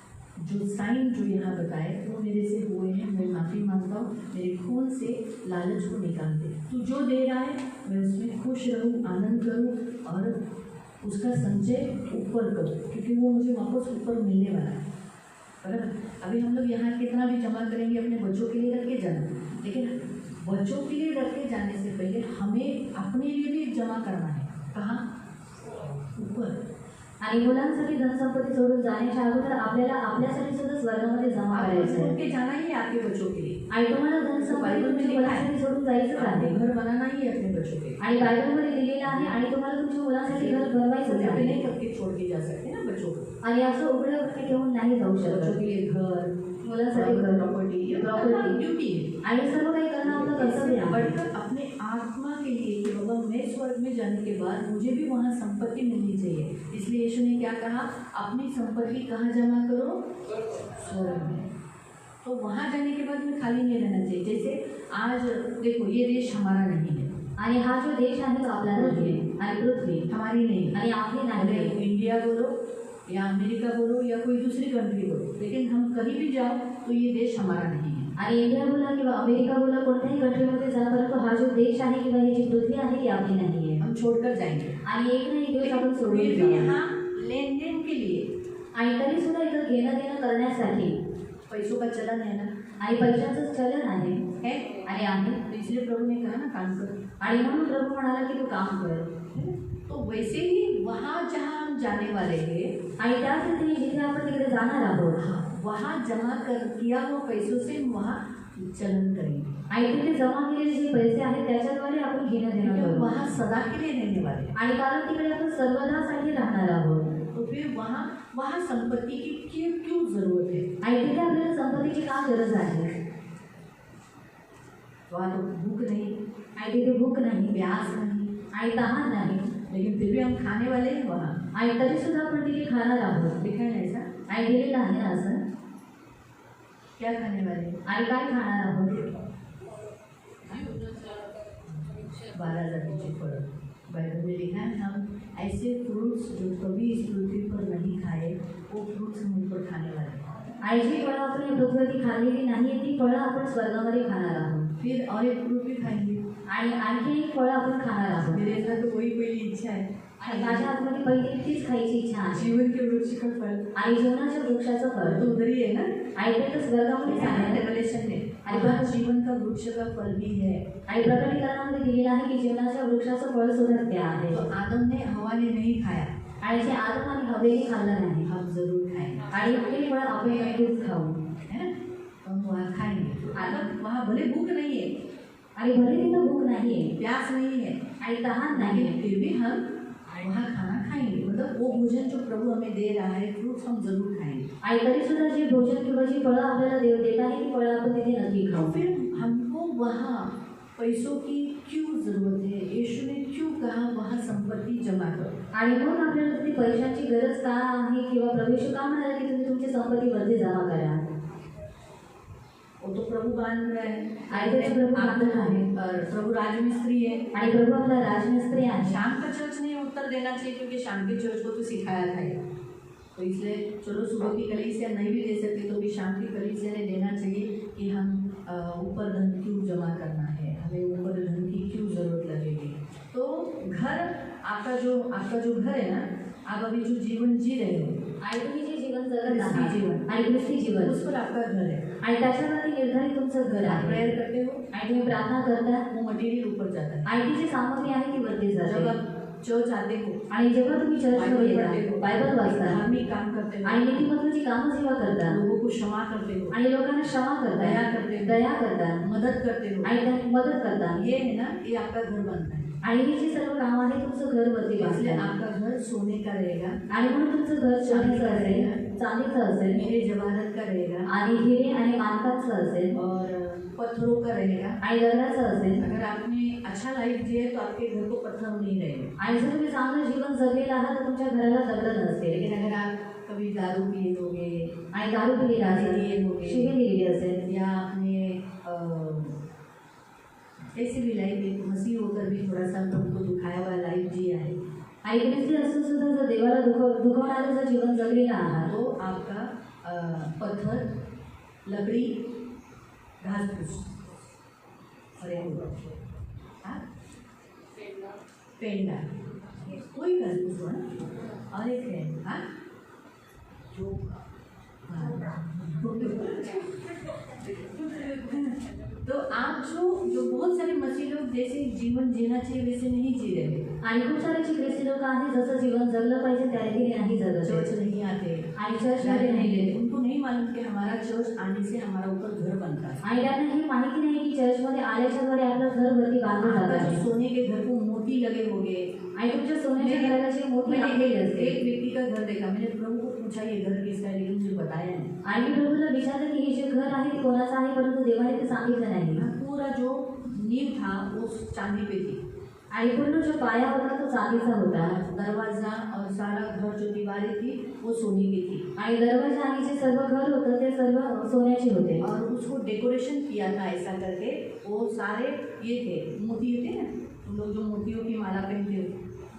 जो साइन जो यहाँ बताए वो मेरे से हुए हैं, मैं माफ़ी मांगता हूँ, मेरे खून से लालच को निकाल दे। तू जो दे रहा है मैं उसमें खुश रहूँ, आनंद करूँ और उसका संचय ऊपर करूँ, क्योंकि वो मुझे वापस ऊपर मिलने वाला है। बराबर, अभी हम लोग यहाँ कितना भी जमा करेंगे अपने बच्चों के लिए रख के जाना, लेकिन बच्चों के लिए रख के जाने से पहले हमें अपने लिए भी जमा करना है। कहाँ? ऊपर। आणि मुलांसाठी धनसंपत्ती सोडून जाण्याच्या अगोदर आपल्याला आपल्यासाठी सुद्धा स्वर्गामध्ये जमा आपको करायचं छोड़ आहे। के जाना ही है आपके बच्चों के लिए, आणि तुम्हाला धनसंपत्ती तुमच्या मुलांसाठी सोडून जायचंच आपको आहे। घर बनाना ही है अपने बच्चों के लिए। आणि बायबलमध्ये दिलेलं आहे आणि तुम्हाला तुमच्या मुलांसाठी घर बनवायचंच छोटे आहे। नहीं करके छोड़ के जा सकते ना बच्चों को, आणि असं उघडं वरती ठेवून नाही जाऊ बच्चों शकत। के लिए घर, मुलांसाठी घर, प्रॉपर्टी, ये प्रॉपर्टी ड्यूटी है। आणि सर्व काही करणं आपलं कर्तव्य आहे। बढ़कर अपने आत्मा के लिए कि बाबा मैं स्वर्ग में जाने के बाद मुझे भी वहाँ संपत्ति मिलनी चाहिए, इसलिए यीशु ने क्या कहा, अपनी संपत्ति कहाँ जमा करो? स्वर्ग में। तो वहाँ जाने के बाद में खाली नहीं रहना चाहिए। जैसे आज देखो ये देश हमारा नहीं है, आणि हा जो देश आहे तो आपला नाही आहे आणि पृथ्वी हमारी नहीं है, आणि आपली नाही आहे। इंडिया बोलो या अमेरिका बोलो या कोई दूसरी कंट्री बोलो, लेकिन हम कहीं भी जाओ तो ये देश हमारा नहीं है। आणि इंडिया बोला किंवा अमेरिका बोला कोणत्याही कंट्रीमध्ये जा, परंतु हा जो देश आहे किंवा ही जी पृथ्वी आहे ती आपली नाही आहे। हम छोड़कर जाएंगे, आणि एक ना एक दिवस आपण फिर सोडून भी जाऊ। यहाँ लेन देन के लिए आणि तरी सुद्धा इथं घेणं देणं करण्यासाठी पैसों का चलन है ना, आणि पैशाचं चलन आहे है, आणि आहे। तो इसलिए प्रभु ने कहा ना काम कर। आणि म्हणून प्रभू म्हणाला की तू काम कर। तो वैसे ही वहाँ जहाँ हम जाने वाले हैं, आणि त्याच रीतीने जिथे आपण तिकडे जाणार आहोत वहाँ जमा कर किया हुआ पैसों से हम वहाँ चलन करेंगे, आणि तिथे जमा केलेले जे पैसे आहेत त्याच्याद्वारे आपण घेणं देणं क्योंकि करू। वहाँ सदा के लिए रहने वाले हैं। आणि कारण तिकडे आपण सर्वदासाठी राहणार आहोत। तो फिर वहाँ वहाँ संपत्ति की क्यों जरूरत है? आणि तिथे आपल्याला संपत्तीची का गरज आहे? वहाँ तो भूख नहीं, आणि तिथे भूक नाही, प्यास नहीं, आणि तहान नाही, लेकिन फिर भी हम खाने वाले हैं वहाँ। आणि तरी सुद्धा आपण तिथे खाणार आहोत। लिखा है ना ऐसा? आणि दिलेलं आहे ना असं? क्या खाने वाले हैं? आणि काय खाणार आहोत? 12 जातीचे फल। बाइबल में लिखा है हम ऐसे फ्रूट्स जो कभी इस पृथ्वी पर नहीं खाए वो फ्रूट्स हम ऊपर खाने वाले हैं। आणि जी फळं आपण या पृथ्वीवरती खाल्लेली नाही ती फळं आपण स्वर्गामध्ये खाणार आहोत। फिर और एक फ्रूट भी खाएंगे। आणि आणखी एक फळं आपण खाणार आहोत। मेरे अंदर तो वही पहली इच्छा है, आणि माझ्या आतमध्ये पहिली तीच खायची इच्छा आहे। जीवन के वृक्ष का फल आणि जीवनाच्या वृक्षाचं फळ तो उधर ही है ना, आणि ते तर स्वर्गामध्येच आहे। रेवलेशन में वहाँ जीवन का वृक्ष का फल भी है। आणि प्रकटीकरणामध्ये दिलेलं आहे की जीवनाच्या वृक्षाचं फळ सुद्धा ते आहे। तो आदम ने हवा ने नहीं खाया, आणि जे आदम आणि हवेने खाल्लं नाही, हम जरूर खाएंगे, आणि ते फळ आपण नक्कीच खाऊ। है ना? तो हम वहाँ खाएंगे। आदम वहाँ भले भूख नहीं है, आणि भले तिथं भूक नाहीये प्यास नहीं है, आणि तहान नाही, लेकिन फिर भी हम वहाँ खाना खाएंगे। मतलब वो भोजन जो प्रभु हमें दे रहा है फ्रूट्स हम जरूर खाएंगे। आणि तरी सुद्धा जे भोजन किंवा जी फळं आपल्याला देव देत आहे ती फळं आपण तिथे नक्की तो खाऊ। फिर हमको वहाँ पैसों की क्यों जरूरत है? यीशु ने क्यों कहा वहाँ संपत्ति जमा करो? आणि म्हणून आपल्याला तिथे पैशांची गरज का आहे किंवा प्रवेश का म्हणाला की तुम्ही तुमची संपत्ती वरती जमा करा? वो तो प्रभु बांध रहा है, आणि ते प्रभू बांधत आहे, और प्रभु राजमिस्त्री है। आणि प्रभू आपला राजमिस्त्री आहे। शाम का चर्च ने उत्तर देना चाहिए, क्योंकि शाम के चर्च को तो सिखाया था ये। तो इसलिए चलो सुबह की कलीसिया नहीं भी दे सकते तो भी शाम की कलीसिया ने देना चाहिए कि हम ऊपर धन क्यों जमा करना है, हमें ऊपर धन की क्यों ज़रूरत लगेगी। तो घर आपका जो घर है ना, आप अभी जो जीवन जी रहे हो, आणि तुम्ही जे जीवन जगत ख्रिस्ती आहात जीवन, आणि ख्रिस्ती जीवन, उस पर आपका घर है। आणि त्याच्यावरती निर्धारित तुमचं घर आप आहे। प्रेयर करते हो, आणि तुम्ही प्रार्थना करता, वो मटेरियल ऊपर जाता है। आणि ती जी सामग्री आहे ती वरती जब जाते। आप चर्च आते हो, आणि जेव्हा तुम्ही चर्चमध्ये बाइबल पढ़ते येता, हो, बायबल वाचता, धार्मिक काम करते हो, आणि नीतिमत्वाची कामं जेव्हा करता, लोगों को क्षमा करते हो, आणि लोकांना क्षमा दया करता, करते हो, दया करता, मदद करते हो, आणि त्यांची मदत करता, ये है ना, ये आपका घर बनता है। आणि ही जी सर्व कामं आहे तुमचं घर वरती इसलिए बांधतात. आपका घर सोने का रहेगा, आणि म्हणून तुमचं घर सोन्याचं असेल, चांदीचं असेल हीरे जवाहरत का रहेगा आणि हिरे आणि मानकाचं असेल और पत्थरों का रहेगा. आणि दगडाचं असेल. अगर आपने अच्छा लाइफ जिए तो आपके घर को पत्थर नहीं रहेगा. आणि जर तुम्ही चांगलं जीवन जगलेलं आहात तर तुमच्या घराला दगड नसते. लेकिन अगर आप कभी दारू पिए होगे आणि दारू पिलेली दिए असेल, होगे शिवी दिलेली असेल, या आपने ऐसी भी लाइफ एक मसीह होकर भी थोड़ा सा प्रभु को दुखाया हुआ लाइफ जिया है, आणि ख्रिस्ती असून सुद्धा जर देवाला दुखवणारं जर जीवन जगलेलं आहात तो आपका पत्थर, लकड़ी, घास फूस और हाँ पेंडा, कोई घास फूस हो ना, और एक है हाँ जो तो आप जो बहुत सारे मसीह लोग जैसे जीवन जीना चाहिए वैसे नहीं जी रहे. आणि खूप सारे जे ख्रिस्ती लोक आहेत जसं जीवन जगलं पाहिजे त्या रीतीने नाही जगत चर्च आहेत. नहीं आते, आणि चर्चमध्ये नाही गेले. उनको नहीं मालूम कि हमारा चर्च आने से हमारा ऊपर घर बनता है. आणि त्यांना हे माहिती नाही की चर्चमध्ये आल्याच्याद्वारे आपलं घर वरती बांधलं जात आपका जो आहे. सोने के घर को मोती लगे होंगे. आणि तुमच्या सोन्याच्या घराला जे मोठी मैंने लागलेली एक असते. व्यक्ति का घर देखा, मैंने प्रभु को पूछा ये घर किसका है, लेकिन मुझे बताया नहीं. आणि मी प्रभूला विचारलं की हे जे घर आहे ते कोणाचं आहे, परंतु देवाने ते सांगितलं नाही. पूरा जो नींव था वो चांदी पे थी. आणि पूर्ण जो पाया होता तो चांदीचा होता. दरवाजा और सारा घर जो दीवारें थी वो सोने की थी. आणि दरवाजा आणि जे सर्व घर होतं ते सर्व सोन्याचे होते. और उसको डेकोरेशन किया था ऐसा करके, वो सारे ये थे मोती होते ना, तुम लोग जो मोतियों की माला पहनते हो,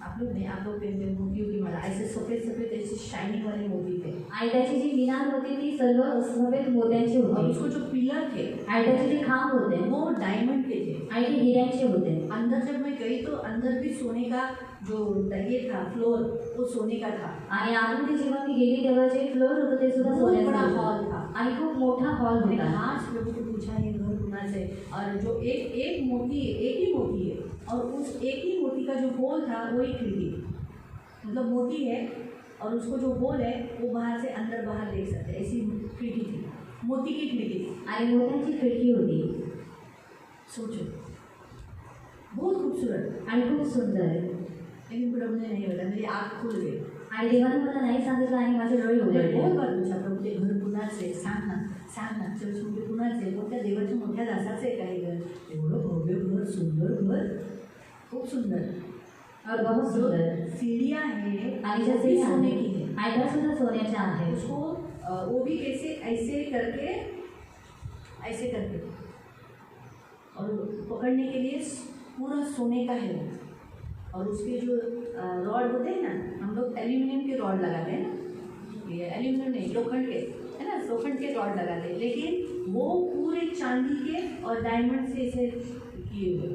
आप लोग नहीं, आप लोग पहनते हो मोतियों की माला, ऐसे सफ़ेद सफ़ेद ऐसे शाइनिंग वाले मोती थे. आणि त्याची जी मिनार होती ती सर्व सफेद मोत्यांची और होती. उसको जो पिलर थे आणि त्याचे जे खांब होते वो डायमंड के थे. आणि ते हिऱ्यांचे होते. अंदर जब मैं गई तो अंदर भी सोने का जो ये था फ्लोर वो सोने का था. आणि आतमध्ये जेव्हा मी गेली तेव्हा जे फ्लोर होतं ते सुद्धा बहुत सोन्याचं बड़ा होतं. हॉल था. आणि खूप मोठा हॉल मैंने होता. आज प्रभु को पूछा ये घर कुना से, और जो एक मोती है, एक ही मोती है, और उस एक ही मोती का जो होल था वो ही खिड़की थी. मतलब मोती है और उसको जो होल है वो बाहर से अंदर बाहर देख सकते हैं, ऐसी खिड़की थी, मोती की खिड़की थी. आणि मोत्यांची खिडकी होती. सोचो बहुत खूबसूरत. आणि खूप सुंदर आहे. लेकिन प्रभु ने नहीं बताया, मेरी आँख खुल गई. आणि देवाने मला नाही सांगितलं आणि माझे डोळे मैंने उघडले. बहुत बार पूछा प्रभु ते घर कुणाचे, सांग ना चर्चमध्ये कुणाचे, कोणत्या देवाच्या मोठ्या दासाचे आहे काही घर. एवढं भव्य घर, सुंदर घर, खूप सुंदर. और बहुत सुंदर. सीढ़ियाँ हैं आणि वो ज्या भी सीढ़ियाँ सोने आहेत, की है. आणि त्या सुद्धा सोन्याच्या आहेत. उसको वो भी कैसे ऐसे करके और पकड़ने के लिए पूरा सोने का है वो. और उसके जो रॉड होते हैं ना, हम लोग एल्यूमिनियम के रॉड लगाते हैं ना, ये एल्यूमिनियम नहीं, लोखंड के है ना, लोखंड के रॉड लगाते हैं, लेकिन वो पूरे चांदी के और डायमंड से ऐसे किए हुए.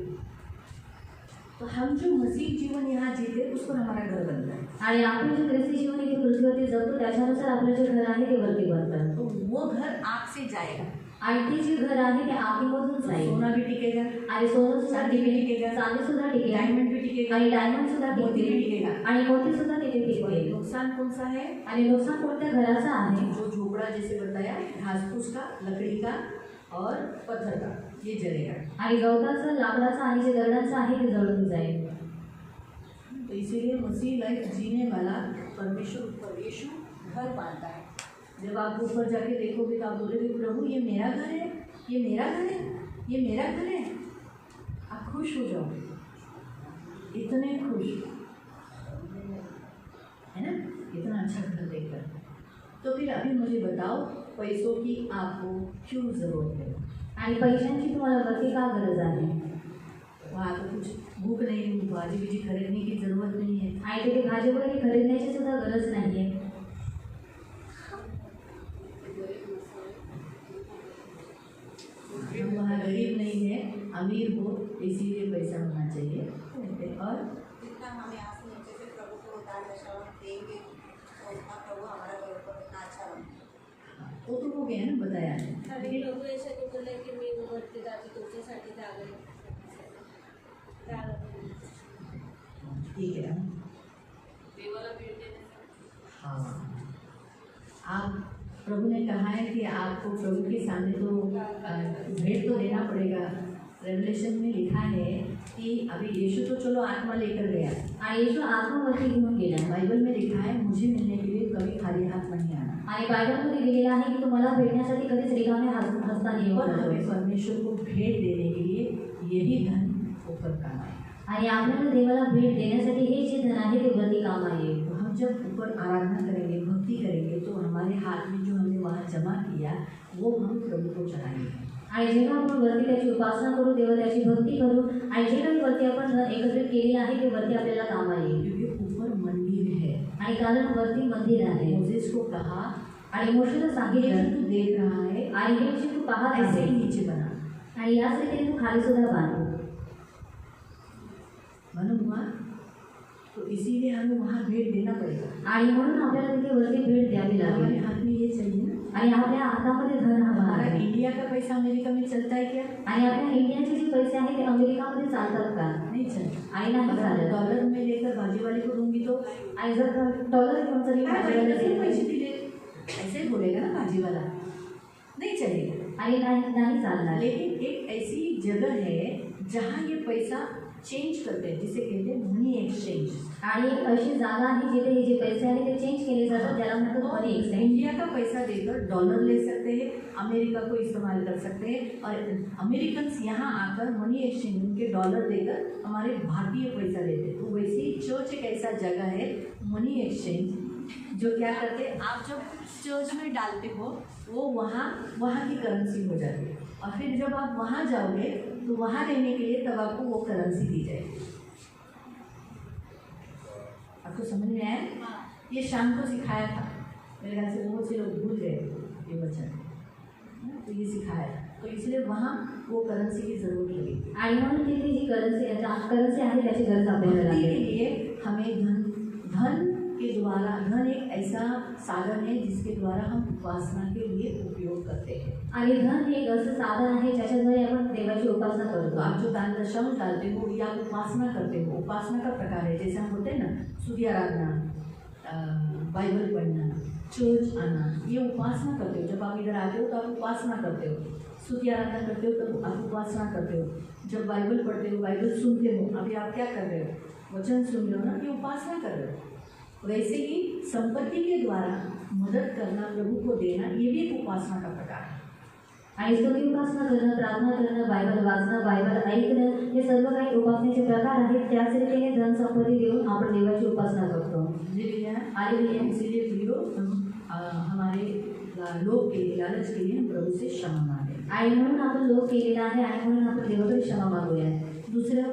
तो हम जो मसीह जीवन यहाँ जीते उसको हमारा घर बनता है. आणि आपण जे ख्रिस्ती जीवन इथे पृथ्वीवरती जगतो त्याच्यानुसार आपलं जे घर आहे ते वरती बनतं. तो वो घर आग से जाएगा. आणि ते जे घर आहे ते आगीमधून जाईल. सोना भी टिकेगा, आणि सोनं सुद्धा चांदी भी टिकेल, टिकेगा, चांदी सुद्धा टिकेल, डायमंड भी टिकेगा, आणि डायमंड सुद्धा मोती भी टिकेल, टिकेगा. आणि मोती सुद्धा तिथे टिकेल. नुकसान कौन सा है? आणि नुकसान कोणत्या घराचं आहे? जो झोपड़ा जैसे बताया, घास फूस का, लकड़ी का और पत्थर का, ये जलेगा. आणि गवताचं, लाकडाचं आणि जे दगडाचं आहे ते जळून जाईल. तो इसीलिए मसीह लाइफ जीने वाला परमेश्वर ऊपर यीशु घर पाता है. जब आप ऊपर जाके देखोगे तो आप बोलोगे प्रभु ये मेरा घर है, ये मेरा घर है, ये मेरा घर है. आप खुश हो जाओ, इतने खुश है ना, इतना अच्छा घर देखकर. तो फिर अभी मुझे बताओ पैसों की आपको क्यों ज़रूरत है? आणि पैशांची तुम्हाला वरती का गरज आहे? वहाँ तो कुछ भूख नहीं, भाजी बीजी खरीदने की ज़रूरत नहीं है. आणि तिथे भाजी वगैरे खरीदण्याची सुद्धा गरज नाही आहे. हम वहाँ गरीब नहीं है, अमीर हो, इसीलिए पैसा होना चाहिए. और जितना हमें आस नीचे से प्रभु को उतार दशा देंगे तो उतना प्रभु हमारा घर उतना अच्छा बनेगा. वो तो हो गया ना, बताया. आणि प्रभू यासाठी बोलले की मी वरती जाते तुमच्यासाठी जागे ठीक है. देवाला भेट देण्यासाठी. हाँ, आप प्रभु ने कहा है कि आपको प्रभु के सामने तो भेंट तो देना पड़ेगा. रेवलेशन में लिखा है कि अभी यीशु तो चलो आत्मा लेकर गया, आणि येशू आत्मावरती घेऊन गेला. बाइबल में लिखा है मुझे मिलने के लिए कभी खाली हाथ नहीं आना, आणि बायबलमध्ये दिलेलं आहे की तुम्हाला भेटण्यासाठी कधीच रिकामे हस्ताने येऊ पर हमें नकोस. परमेश्वर को भेंट देने के लिए यही धन ऊपर काम आए. आणि आपल्याला देवाला भेट देण्यासाठी हे जे धन आहे ते वरती काम आहे. तो हम जब ऊपर आराधना करेंगे, भक्ति करेंगे, तो हमारे हाथ में जो हमने वहाँ जमा किया वो हम प्रभु को चढ़ाएंगे. आणि जेव्हा आपण वरती त्याची उपासना करू तेव्हा त्याची भक्ती करू आणि जे काही वरती आपण एकत्रित केलेले आहे ते वरती आपल्याला काम येईल. क्योंकि ऊपर मंदिर है. आणि कारण वरती मंदिर आहे. मोसेस को कहा आणि मोशेला ये सांगितलं तू देख रहा है आणि हे जे तू पाहत ऐसे आहे ही नीचे बना, आणि याच रीतीने तू खाली सुद्धा बांध. मालूम हुआ. तो इसीलिए हमें वहाँ भेंट देना पड़ेगा. आणि म्हणून आपल्याला तिथे वरती भेट द्यावी हमारे लागेल. हाथ में ये चाहिए ना. आणि आपल्या हातामध्ये धन हवा हमारा आहे. इंडिया का पैसा अमेरिका में चलता है क्या? आणि आपल्या इंडियाचे जे पैसे आहेत ते अमेरिकामध्ये चालतात का? नहीं चलता. आणि नाही अगर चालत. डॉलर में लेकर भाजी वाले को दूंगी तो आणि जर डॉलर घेऊन जर मी भाजीवाल्याला कैसे दिले, पैसे दिले ऐसे ही बोलेगा ना भाजी वाला, नहीं चलेगा. आणि नाही चालणार. लेकिन एक ऐसी जगह है जहाँ ये पैसा चेंज करते हैं, जिसे कहते हैं मनी एक्सचेंज. आणि एक अशी जागा आहे जिथे हे जे पैसे आहेत ते चेंज केले जातात त्याला म्हणतात मनी एक्सचेंज. इंडिया का पैसा देकर डॉलर ले सकते हैं, अमेरिका को इस्तेमाल कर सकते हैं, और अमेरिकन्स यहाँ आकर मनी एक्सचेंज उनके डॉलर देकर हमारे भारतीय पैसा लेते हैं. तो वैसे ही चर्च एक ऐसा जगह है मनी एक्सचेंज, जो क्या करते हैं, आप जब चर्च में डालते हो वो वहाँ की करेंसी हो जाती है, और फिर जब आप वहाँ जाओगे तो वहाँ रहने के लिए तब आपको वो करेंसी दी जाएगी. आपको समझ में आया? ये शाम को सिखाया था, मेरे ख्याल से बहुत से लोग भूल गए ये वचन. तो ये सिखाया था, तो इसलिए वहाँ वो करेंसी की ज़रूरत लगी. आणि म्हणून तिथे जी करन्सी आहे त्याची गरज आपल्याला भक्ति के लागेल. लिए हमें धन के द्वारा, धन एक ऐसा साधन है जिसके द्वारा हम उपासना के लिए उपयोग करते हैं. आणि धन हे एक असं साधन आहे ज्याच्याद्वारे आपण देवाची उपासना तो करतो. आप जो दान दशम डालते हो या आप उपासना करते हो, उपासना का प्रकार है. जैसे हम बोलते हैं ना, स्तुति आराधना, बाइबल पढ़ना, चर्च आना, ये उपासना करते हो. जब आप इधर आते हो तो आप उपासना करते हो. स्तुति आराधना करते हो तो आप उपासना करते हो. जब बाइबल पढ़ते हो, बाइबल सुनते हो, अभी आप क्या कर रहे हो, वचन सुन रहे हो ना, ये उपासना कर रहे हो. वैसे ही संपत्ति के द्वारा मदद करना, प्रभु को देना, ये भी एक उपासना का प्रकार है. आणि स्तुती उपासना करणं, प्रार्थना करणं, बायबल वाचणं, बायबल ऐकणं हे सर्व काही उपासनेचे प्रकार आहेत. त्याच रीतीने धन संपत्ती देऊन आपण देवाची उपासना करतो. हालेलुया. इसीलिए प्रियो, हमारे लोभ के लिए, लालच के लिए हम प्रभु से क्षमा मांगे. आणि म्हणून आपण लोक केलेला आहे आणि म्हणून आपण देवाकडे क्षमा मागूया. दूसरा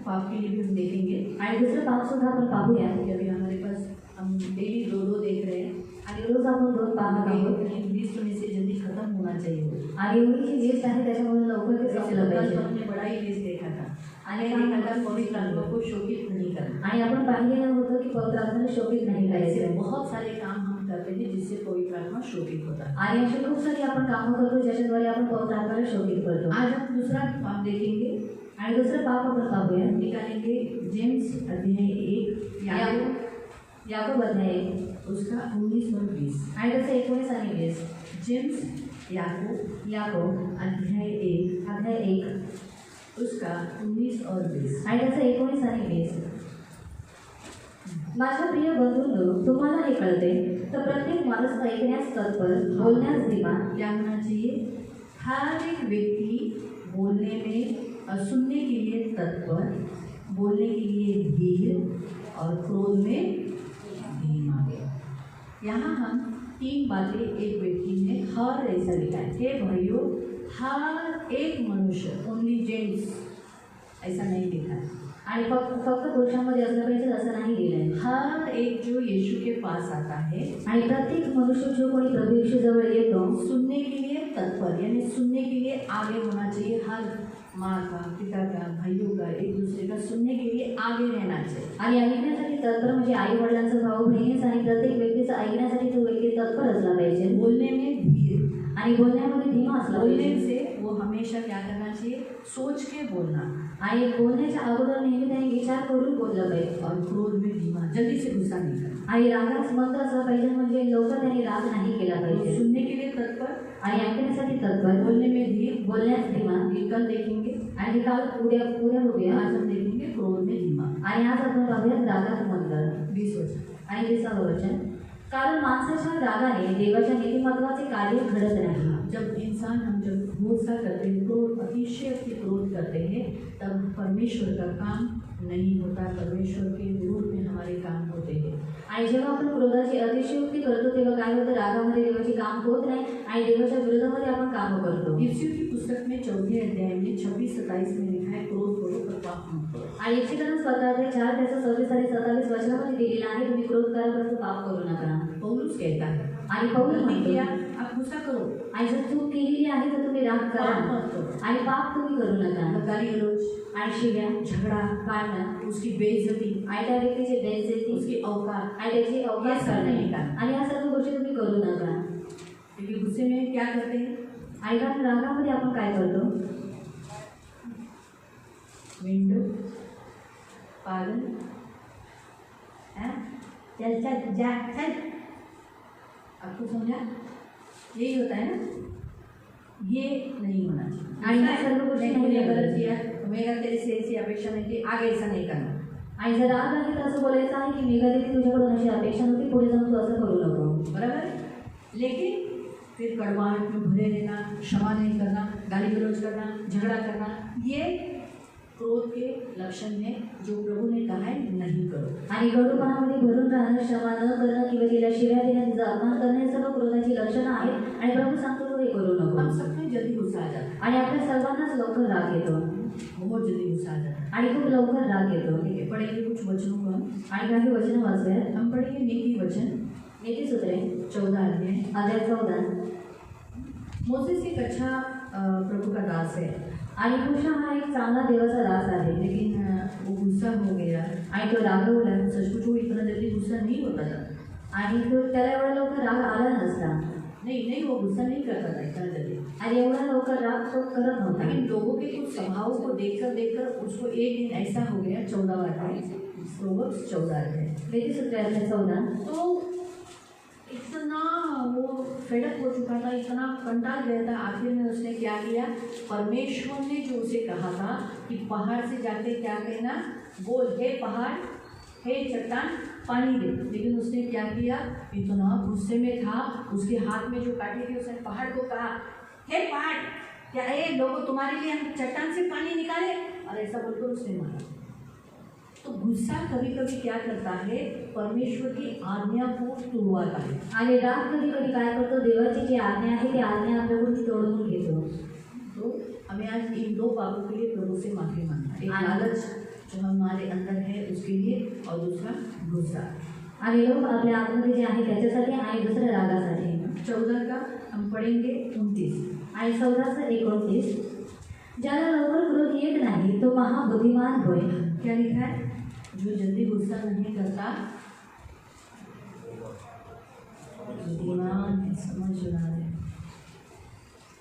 पाप के लिए भी हम देखेंगे. आणि दुसरं पाप सुद्धा आपण पाहूया. अभी हमारे पास हम डेली 2 देख रहे हैं. आणि रोज आपण 2 पाहत आहोत. लिस्ट में से जल्दी खत्म होना चाहिए. आणि एवढी जी लिस्ट आहे त्याच्यामुळे लवकर ते संपलं पाहिजे. हमने बड़ा ही लिस्ट देखा था. आणि देखा था पवित्र आत्मा को शोकित नहीं करना. आणि आपण पाहिलेलं होतं की पवित्र आत्म्याला शोभित नाही ऐसे करायचं. बहुत सारे काम हम करते हैं जिससे पवित्र आत्मा शोकित होता है. आणि अशी खूप सारी आपण कामं करतो ज्याच्याद्वारे आपण पवित्र आत्म्याला शोभित करतो. आज हम दूसरा पाप देखेंगे. आणि दुसरं पाप आपण पाहूया. निकालेंगे जेम्स अध्याय 1 याकोब अध्याय 1 उसका 19 और 20. आणि त्याचं 19 आणि 20. जेम्स याकोब अध्याय 1 उसका 19 और 20. आणि त्याचं 19 आणि 20. माझ्या प्रिय बंधूंनो, तुम्हाला हे कळते तर प्रत्येक माणूस ऐकण्यास तत्पर, बोलण्यास धीमा. क्या होना चाहिए? हर एक व्यक्ति बोलने में और सुनने के लिए तत्पर, बोलने के लिए धीर और क्रोध में धीमा. यहाँ हम 3 बातें एक व्यक्ति ने हर ऐसा लिखा है. हे भाइयों, हर एक मनुष्य, ओनली जेंट्स ऐसा नहीं लिखा है. आणि फक्त पुरुषांमध्ये असलं पाहिजे असं नाही लिहिलंय. हर एक जो यीशु के पास आता है, आणि प्रत्येक मनुष्य जो कोणी प्रभू येशू जवळ येतो, सुनने के लिए तत्पर, यानी सुनने के लिए आगे होना चाहिए. हर माँ का, पिता का, भाइयों का, एक दूसरे का सुनने के लिए आगे रहना चाहिए. आणि ऐकण्यासाठी तत्पर म्हणजे आई वडिलांचं, भाऊ बहिणीचं आणि प्रत्येक व्यक्तीचं ऐकण्यासाठी तो व्यक्ती तत्पर असला पाहिजे. बोलने में धीर, आणि बोलण्यामध्ये धीमा असला बोलने पाहिजे से वो हमेशा क्या करना चाहिए, सोच के बोलना। आणि बोलण्याच्या अगोदर नेहमी त्यांनी विचार करून बोललं पाहिजे और क्रोध में धीमा, जल्दी से गुस्सा नहीं करना। आणि रागास मंद असलं पाहिजे म्हणजे लवकर त्यांनी राग नाही केला तो पाहिजे सुनने के लिए तत्पर, आणि ऐकण्यासाठी तत्पर, बोलने में धीर, बोलण्यास धीमा ये कल देखेंगे। आणि काल उद्या बघूया आज हम देखेंगे क्रोध में धीमा। आणि आज आपण पाहूया रागात मंद 20 वचन। आणि 20वे वचन, कारण माणसाच्या रागाने देवाच्या नीतिमत्वाचे कार्य घडत नाही। जब इंसान हम जब गुस्सा करते हैं, क्रोध अतिशयोक्ति क्रोध करते हैं, तब परमेश्वर का काम नहीं होता, परमेश्वर के विरोध में हमारे काम होते हैं। आणि जेव्हा आपण क्रोधाची अतिशयोक्ती करतो तेव्हा काय होतं, रागामध्ये देवाचे काम होत नाही आणि देवाच्या विरोधामध्ये आपण कामं करतो। इफिसियों की पुस्तक में 4 अध्याय में 26-27 में लिखा है, क्रोध करो पर पाप मत करो। आणि इफिसियों 17:4-26 आणि 27 वचनामध्ये दिलेला आहे, तुम्ही क्रोध करा परंतु पाप करू नका। पौलुस कहता है, आणि पौलुस गलती म्हणतो, किया आप गुस्सा करो, आणि जर चूक केलेली आहे तर तुम्ही राग पाप करा मत करो। आणि पाप तुम्ही करू नका। गाली गलौज, आणि शिव्या, झगड़ा, भांडणं, उसकी बेइज्जती, आणि त्या व्यक्तीची बेइज्जती उसकी औकात, आणि त्याची अवकाश हे सगळं नाही करणे करा। आणि या सर्व गोष्टी तुम्ही करू नका। क्योंकि गुस्से में क्या करते हैं, आणि कारण रागामध्ये आपण काय करतो, विंडो, पागल, चल चल जा चल, आपको समझा, यही होता है ना, ये नहीं होना चाहिए। आणि या सर्व गोष्टी नहीं, नाही तूने गलत करायच्या। किया तो मेरा तेरे से ऐसी अपेक्षा नहीं थी, आगे ऐसा नहीं करना। आणि जर राग आहे तर असं बोलायचं आहे की मेघा देवी तुझ्याकडून अशी अपेक्षा नव्हती, पुढे जाऊन तू असं करू नको। बराबर। लेकिन फिर कड़वाहट में भरे रहना, क्षमा नहीं करना, गाली गलौज करना, झगड़ा करना, ये क्रोध के लक्षण है जो प्रभु ने कहा है नहीं करो। आणि गडूपणामध्ये भरून राहणं, क्षमा न करणं किंवा तिला शिव्या देणं, तिचा अपमान करणं हे सर्व क्रोधाची लक्षणं आहेत आणि प्रभू सांगतो तू हे करू नको। हम सबको जल्दी गुस्सा आ जाता है, आणि आपल्या सर्वांनाच लवकर राग येतो बहुत जल्दी गुस्सा आ जाता है। आणि खूप लवकर राग येतो। ठीक है, पढ़ेंगे कुछ वचनों को हम। आणि काही वचनं वाचूयात। हम पढ़ेंगे नीति वचन नीतिसूत्रे 14 अध्याय। अध्याय 14। मोसेस एक अच्छा प्रभु का दास है, आणि मूसा हा एक चांगला देवाचा दास आहे, लेकिन वो गुस्सा हो गया। आणि तो रागवला सचमुच वो इतना जल्दी गुस्सा नहीं होता था। आणि तो त्याला एवढा लवकर राग आला नसता नहीं, वो गुस्सा नहीं करता था इतना जल्दी। आणि एवढा लवकर राग तो करत नव्हता। लेकिन लोगों के कुछ स्वभाव को देखकर उसको एक दिन ऐसा हो गया, 14वां अध्याय, प्रोवर्ब्स 14 अध्याय। नीतिसूत्रे अध्याय 14। तो इतना वो फेडअप हो चुका था, इतना कंटाल गया था, आखिर में उसने क्या किया, परमेश्वर ने जो उसे कहा था कि पहाड़ से जाके क्या कहना, बोल हे पहाड़, हे चट्टान, पानी दे। लेकिन उसने क्या किया, इतना गुस्से में था, उसके हाथ में जो काटी थी उसने पहाड़ को कहा, हे पहाड़, क्या ये लोगों तुम्हारे लिए हम चट्टान से पानी निकाले, और ऐसा बोलकर उसने मारा। तो गुस्सा कभी कभी क्या करता है, परमेश्वर की आज्ञा को तुड़वाता है। आणि राग कधी कधी काय करतो, देवाची जी आज्ञा आहे ती आज्ञा आपल्याकडून तोडून घेतो। तो हमें आज इन दो पापों के लिए प्रभु से माफी मांगना है। एक लालच जो हमारे अंदर है उसके लिए, और दूसरा गुस्सा। आणि लोक आपल्या आतमध्ये जे आहे त्याच्यासाठी आणि दुसऱ्या रागासाठी। 14 का हम पढ़ेंगे 29। आणि 14:29, ज्याला लवकर क्रोध येत नाही तो महाबुद्धिमान होय। क्या लिखा है, जो जल्दी गुस्सा नहीं करता बुद्धिमान है, समझदार है।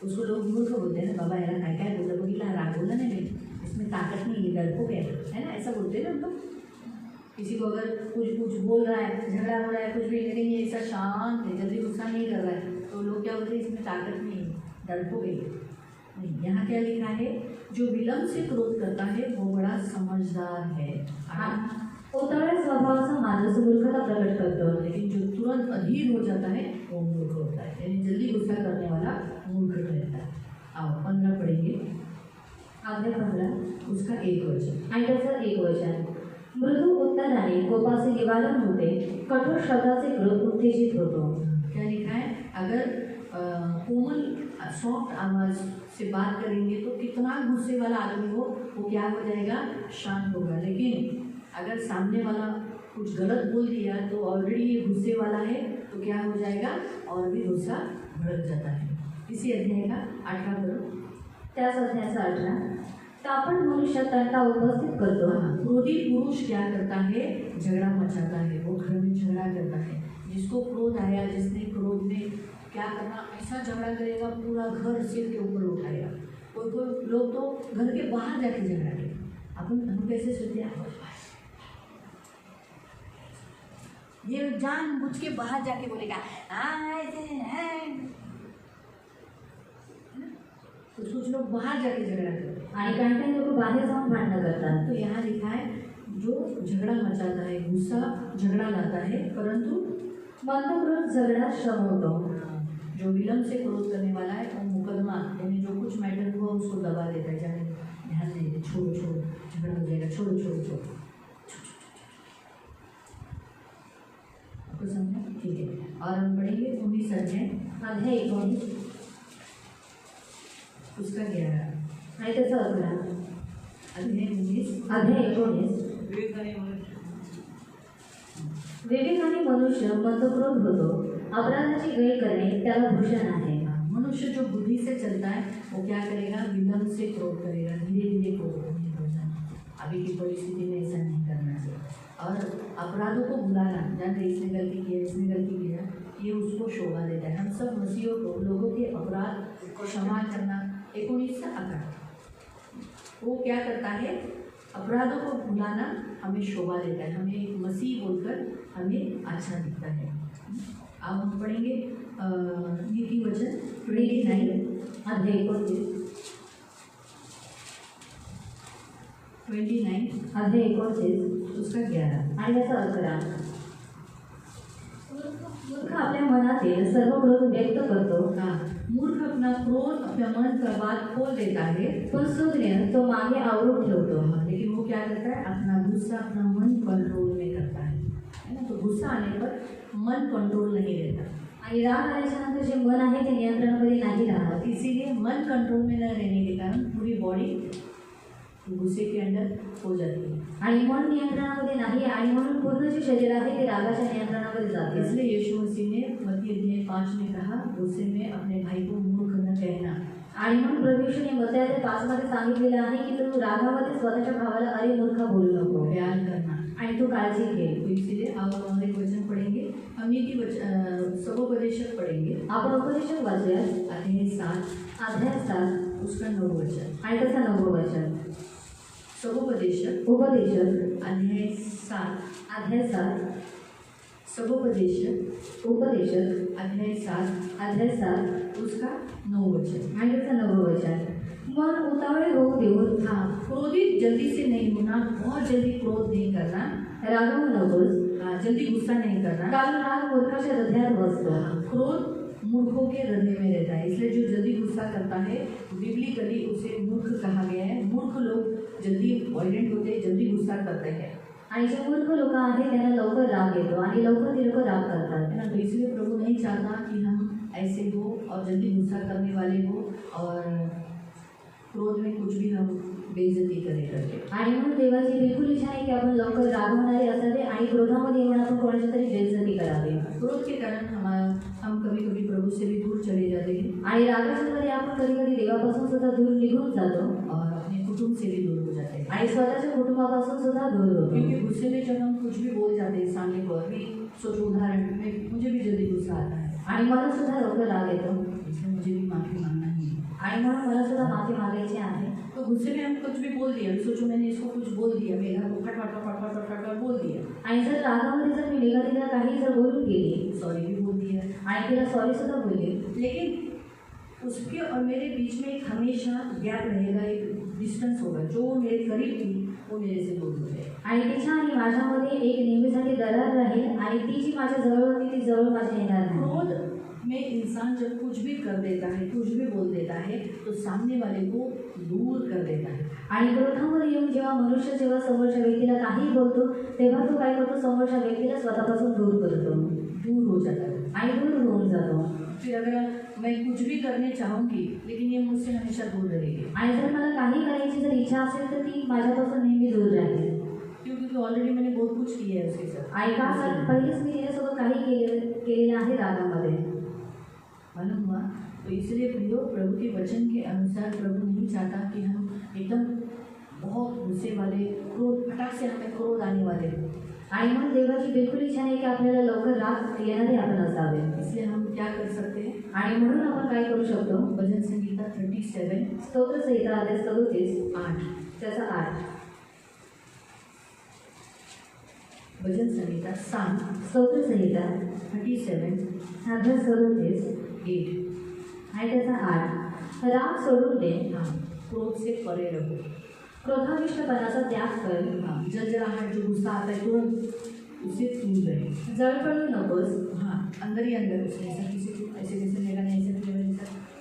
उसको लोग मूर्ख बोलते हैं ना, बाबा यार काय काय बोललं बघितला, राग बोला नहीं भाई, इसमें ताकत नहीं है, डरपोक है ना, ऐसा बोलते हैं ना हम लोग। किसी को अगर कुछ बोल रहा है, झगड़ा हो रहा है, कुछ भी, लेकिन ये ऐसा शांत है, जल्दी गुस्सा नहीं कर रहा है, तो लोग क्या बोलते हैं, इसमें ताकत नहीं है, डरपोक है। नहीं, यहाँ क्या लिखा है, जो विलंब से क्रोध करता है वो बड़ा समझदार है। उतावळ्या स्वभावाचा माणूस मूर्खता प्रकट करतो, लेकिन जो तुरंत अधीर हो जाता है वो मूर्ख होता है, यानी जल्दी गुस्सा करने वाला मूर्ख रहता है। आओ 15 पढ़ेंगे, अध्याय 15 उसका 1 वचन। आणि त्याचं 1 वचन, मृदू उत्तराने कोपाचे निवारण होते, कठोर शब्दाचे क्रोध उत्तेजित होतो। क्या लिखा है, अगर कोमल सॉफ्ट आवाज़ से बात करेंगे तो कितना गुस्से वाला आदमी हो वो क्या हो जाएगा, शांत होगा। लेकिन अगर सामने वाला कुछ गलत बोल दिया तो ऑलरेडी ये गुस्से वाला है, तो क्या हो जाएगा, और भी गुस्सा भड़क जाता है। इसी अध्याय का 18 करो। त्याच अध्यायाचा 18, तापट मनुष्य तंटा उपस्थित करतो। क्रोधी पुरुष क्या करता है, झगड़ा मचाता है, वो घर में झगड़ा करता है। जिसको क्रोध आया, जिसने क्रोध में क्या करना, ऐसा ऐसा झगड़ा करेगा पूरा घर सिर के ऊपर उठाएगा। कोई कोई लोग तो घर के बाहर जाके झगड़ा करेगा। अपन हम कैसे सोचते हैं, ये जानबूझ के बाहर जाके बोलेगा ऐसे है, तो कुछ लोग बाहर जाके झगड़ा करते हैं। आणि काही काही लोक बाहेर जाऊन भांडणं करतात. तो यहाँ लिखा है जो झगड़ा मचाता है, गुस्सा झगड़ा लाता है, परंतु मंदक्रोध झगडा शमवतो. जो विलम्ब से क्रोध करने वाला है वो मुकदमा यानी जो कुछ मैटर हुआ उसको दबा देता है, जाने ध्यान नहीं दे, छोड़ो छोड़ो, झगड़ा हो जाएगा, छोड़ो छोड़ो छोड़ो। आपको समझा? ठीक है। और हम पढ़ेंगे 19 अध्याय 19 उसका 11 आणि त्याचा 11. अध्याय 19 अध्याय 19 विवेकाने मनुष्य मंदक्रोध होतो. अपराधाची गैर करणे त्याला भूषण आहे. मनुष्य जो बुद्धि से चलता है वो क्या करेगा, विलम्ब से क्रोध करेगा, धीरे धीरे क्रोध होगा। अभी की परिस्थिति में ऐसा नहीं करना चाहिए। और अपराधों को भुलाना, जानते इसने गलती किया, इसने गलती किया, ये उसको शोभा देता है। हम सब मसीहों को लोगों के अपराध को क्षमा करना 19 11 वो क्या करता है, अपराधों को भुलाना हमें शोभा देता है, हमें एक मसीह बोलकर हमें अच्छा दिखता है। अब हम पढ़ेंगे नीति वचन 29 अध्याय 29 अध्याय 29 उसका 11 आणि त्याचा 11. मूर्ख आपल्या मनातील सर्व क्रोध व्यक्त करतो. हाँ, मूर्ख अपना क्रोध अपना मन का बात खोल देता है, पण सुज्ञ तो मागे आवरून ठेवतो. लेकिन वो क्या करता है, अपना गुस्सा अपना मन कंट्रोल में करता है ना। तो गुस्सा आने पर मन कंट्रोल नहीं रहता, आणि राग आल्याच्या नंतर जे मन आहे ते नियंत्रणामध्ये नाही राहत. इसीलिए मन कंट्रोल में न रहने के कारण पूरी बॉडी गुस्से के अंदर हो जाती है। आणि मन नियंत्रणामध्ये नाही आणि म्हणून पूर्ण जे शरीर आहे ते रागाच्या नियंत्रणामध्ये जाते. इसलिए यीशु मसीह ने मत्ती अध्याय 5 में कहा, गुस्से में अपने भाई को मूर्ख न कहना। आणि म्हणून प्रभू येशूने मत्ती 5 मध्ये सांगितलेलं आहे की तू रागामध्ये स्वतःच्या भावाला अरे मूर्ख बोलू नको बयान करना, आणि तू काळजी घे. तो इसीलिए अब हम एक वचन पढ़ेंगे, हम नीति वचन सगोपदेशक पढ़ेंगे। आपण उपदेशक वाचूया अध्याय 7 अध्याय 7 उसका 9 वचन। आणि त्याचा 9 वचन. सगोपदेशक उपदेशक अध्याय 7 अध्याय 7 सगोपदेशक उपदेशक अध्याय 7 अध्याय 7 उसका 9 वचन। आणि त्याचा 9 वचन. मन उतावळे होऊ देऊन हाँ, क्रोधित जल्दी से नहीं होना, बहुत जल्दी क्रोध नहीं करना, रागावू नकोस, हाँ, जल्दी गुस्सा नहीं करना। कारण राग मूर्खाच्या हृदयात बसतो. क्रोध मूर्खों के हृदय में रहता है, इसलिए जो जल्दी गुस्सा करता है बिब्लिकली उसे मूर्ख कहा गया है। मूर्ख लोग जल्दी वायलेंट होते हैं, जल्दी गुस्सा करते हैं, आणि जे मूर्ख लोक आहेत त्यांना लवकर राग येतो आणि लवकर ते लोक राग करतात. है ना। तो इसलिए प्रभु नहीं चाहता कि हम ऐसे हो और जल्दी गुस्सा करने वाले हो और क्रोध में कुछ भी हम बेइज्जती करे करके। आणि म्हणून देवाची बिलकुल इच्छा नाही की आपण लवकर रागवणारे असावे आणि क्रोधामध्ये येऊन आपण कोणाची तरी बेइज्जती करावी. क्रोध के कारण हम कभी कभी प्रभु से भी दूर चले जाते हैं आणि रागाच्या मध्ये आपण कधी कधी देवापासून सुद्धा दूर निघून जातो और अपने कुटुंब से भी दूर हो जाते हैं, आणि स्वतःच्या कुटुंबापासून सुद्धा दूर होतो. क्योंकि गुस्से में जब हम कुछ भी बोल जाते हैं सामने को, अभी सोचो उदाहरण में मुझे भी जल्दी गुस्सा आता है, आणि मला सुद्धा लवकर राग येतो इसलिए मुझे भी माफी मांगना ही है। आणि म्हणून मला सुद्धा माफी मागायची आहे. तो गुस्से में हम कुछ भी बोल दिया, अभी सोचो मैंने इसको कुछ बोल दिया, मेरे घर को फट बोल दिया, आणि जर रागामध्ये जर मी निगडीला काही जर बोलून गेली सॉरी भी बोल दिया, आणि तिला सॉरी सुद्धा बोलली, लेकिन उसके और मेरे बीच में एक हमेशा गैप रहेगा, एक डिस्टेंस होगा। जो मेरे करीब थी वो मेरे से दूर हो जाए, आणि तिच्या आणि माझ्यामध्ये एक नेहमीसाठी दरार राहील आणि ती जी माझ्या जवळ होती ती जवळ माझ्या येणार नाही. क्रोध में इंसान जब कुछ भी कर देता है, कुछ भी बोल देता है, तो सामने वाले को दूर कर देता है। आणि क्रोधामध्ये येऊन जेव्हा मनुष्य जेव्हा समोरच्या व्यक्तीला काही बोलतो तेव्हा तो काय करतो, समोरच्या व्यक्तीला स्वतःपासून दूर करतो, दूर हो जाता है। आणि दूर होऊन जातो. फिर अगर मैं कुछ भी करने चाहूँगी लेकिन ये मुझसे हमेशा दूर रहेगी, आणि जर मला काही करायची जर इच्छा असेल तर ती माझ्यापासून नेहमी दूर राहील. क्योंकि ऑलरेडी मैंने बहुत कुछ किया है उसके साथ। आणि का कारण पहिलेच मी तिच्यासोबत काही केलेलं आहे रागामध्ये. मालूम हुआ? तो इसलिए प्रियो, प्रभु के वचन के अनुसार प्रभु नहीं चाहता कि हम एकदम बहुत गुस्से वाले, क्रोध फटाक से हमें क्रोध आने वाले हो, आणि म्हणून देवाची बिलकुल इच्छा नाही की आपल्याला लवकर राग येणारे आपण असावे. इसलिए हम क्या कर सकते हैं? आणि म्हणून आपण काय करू शकतो? भजन संगीता 37 स्तोत्र संहिता अध्याय 37 8. त्याचा 8. भजन संगीता 7 स्तोत्र संहिता 37 अध्याय 37 8. आणि त्याचा 8. राग सोडून दे, हाँ, क्रोध से परे रहो. क्रोधाविष्टपणाचा त्याग कर, हाँ, जलजलाहट जो गुस्सा आता है तुरंत उसे दूर रहे. जळफळू नकोस. हाँ, अंदर ही अंदर उसने ऐसा किसी को ऐसे जैसे मेरा नहीं ऐसा किया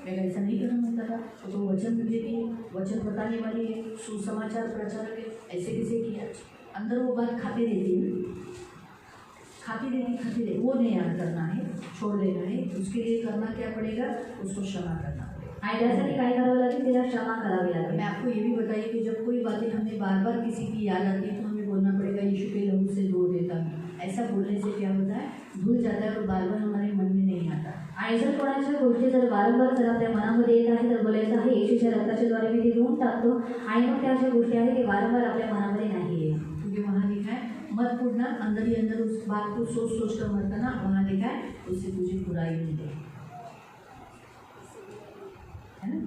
मेरा ऐसा नहीं करना होता था. तो वचन देती है, वचन बताने वाली है, सुसमाचार प्रचारक है, ऐसे कैसे किया. अंदर वो बात खाती रहती है, खाती रहती वो नहीं याद करना है, छोड़ देना है. उसके लिए करना क्या पड़ेगा? उसको क्षमा करना पड़ेगा. आणि त्यासाठी काय करावं लागेल? तिला क्षमा करावी लागेल. मैं आपको ये भी बताइए कि जब कोई बातें हमें बार बार किसी की याद आती है तो हमें बोलना पड़ेगा यीशु के लहू से धो देता हूँ. ऐसा बोलने से क्या होता है? धुल जाता है और बार बार हमारे मन में नहीं आता. आणि जर कोणाच्या गोष्टी जर वारंवार जर आपल्या मनामध्ये येत आहे तर बोलायचं आहे येशूच्या रक्ताच्या द्वारे मी ते धुवून टाकतो. आणि मग त्या अशा गोष्टी आहेत की वारंवार आपल्या मनामध्ये नाही येत. क्योंकि वहाँ लिखा है मत पूछना, अंदर ही अंदर उस बात को सोच कर मत करना. वहाँ लिखा है उससे तुझे बुराई मिले, है ना.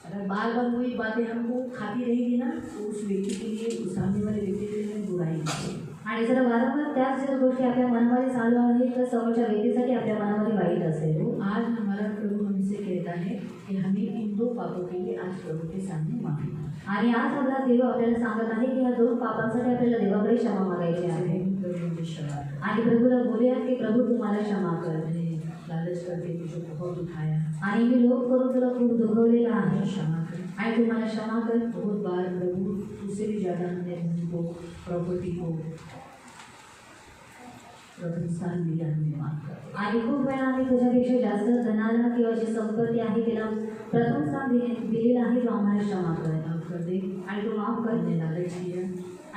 अगर बार बार वही बातें हमको खाती रहेगी ना तो उस व्यक्ति के लिए, उस सामने वाले व्यक्ति के लिए बुराई मिलेगी. आणि जर वारंवार त्याच जर गोष्टी आपल्या मनामध्ये चालू आहेत तर समोरच्या व्यक्तीसाठी आपल्या मनामध्ये वाईट असेल. तो आज हमारा प्रभु हमसे कहता है कि हमें इन 2 पापों के लिए आज प्रभु के सामने माफी मांगनी. आणि आज आपला देव आपल्याला सांगत आहे की या 2 पापांसाठी आपल्याला देवाकडे क्षमा मागायची आहे. प्रभु मुझे क्षमा कर. आणि प्रभूला बोलूया की प्रभू तुम्हाला क्षमा कर. मैंने लालच करके तुझे बहुत उठाया, आणि मी लोभ करून तुला खूप दुखवलेला आहे. क्षमा कर. आणि तू मला क्षमा कर. बहुत बार प्रभु तुझसे भी ज़्यादा हमने धन को, प्रॉपर्टी को प्रथम स्थान दिया, हमें माफ कर. आणि खूप वेळा आम्ही तुझ्यापेक्षा जास्त धनाला किंवा जी संपत्ती आहे तिला प्रथम स्थान दिलेलं आहे. तू आम्हाला क्षमा कर. माफ कर दे. आणि तू माफ कर. हमने लालच किया,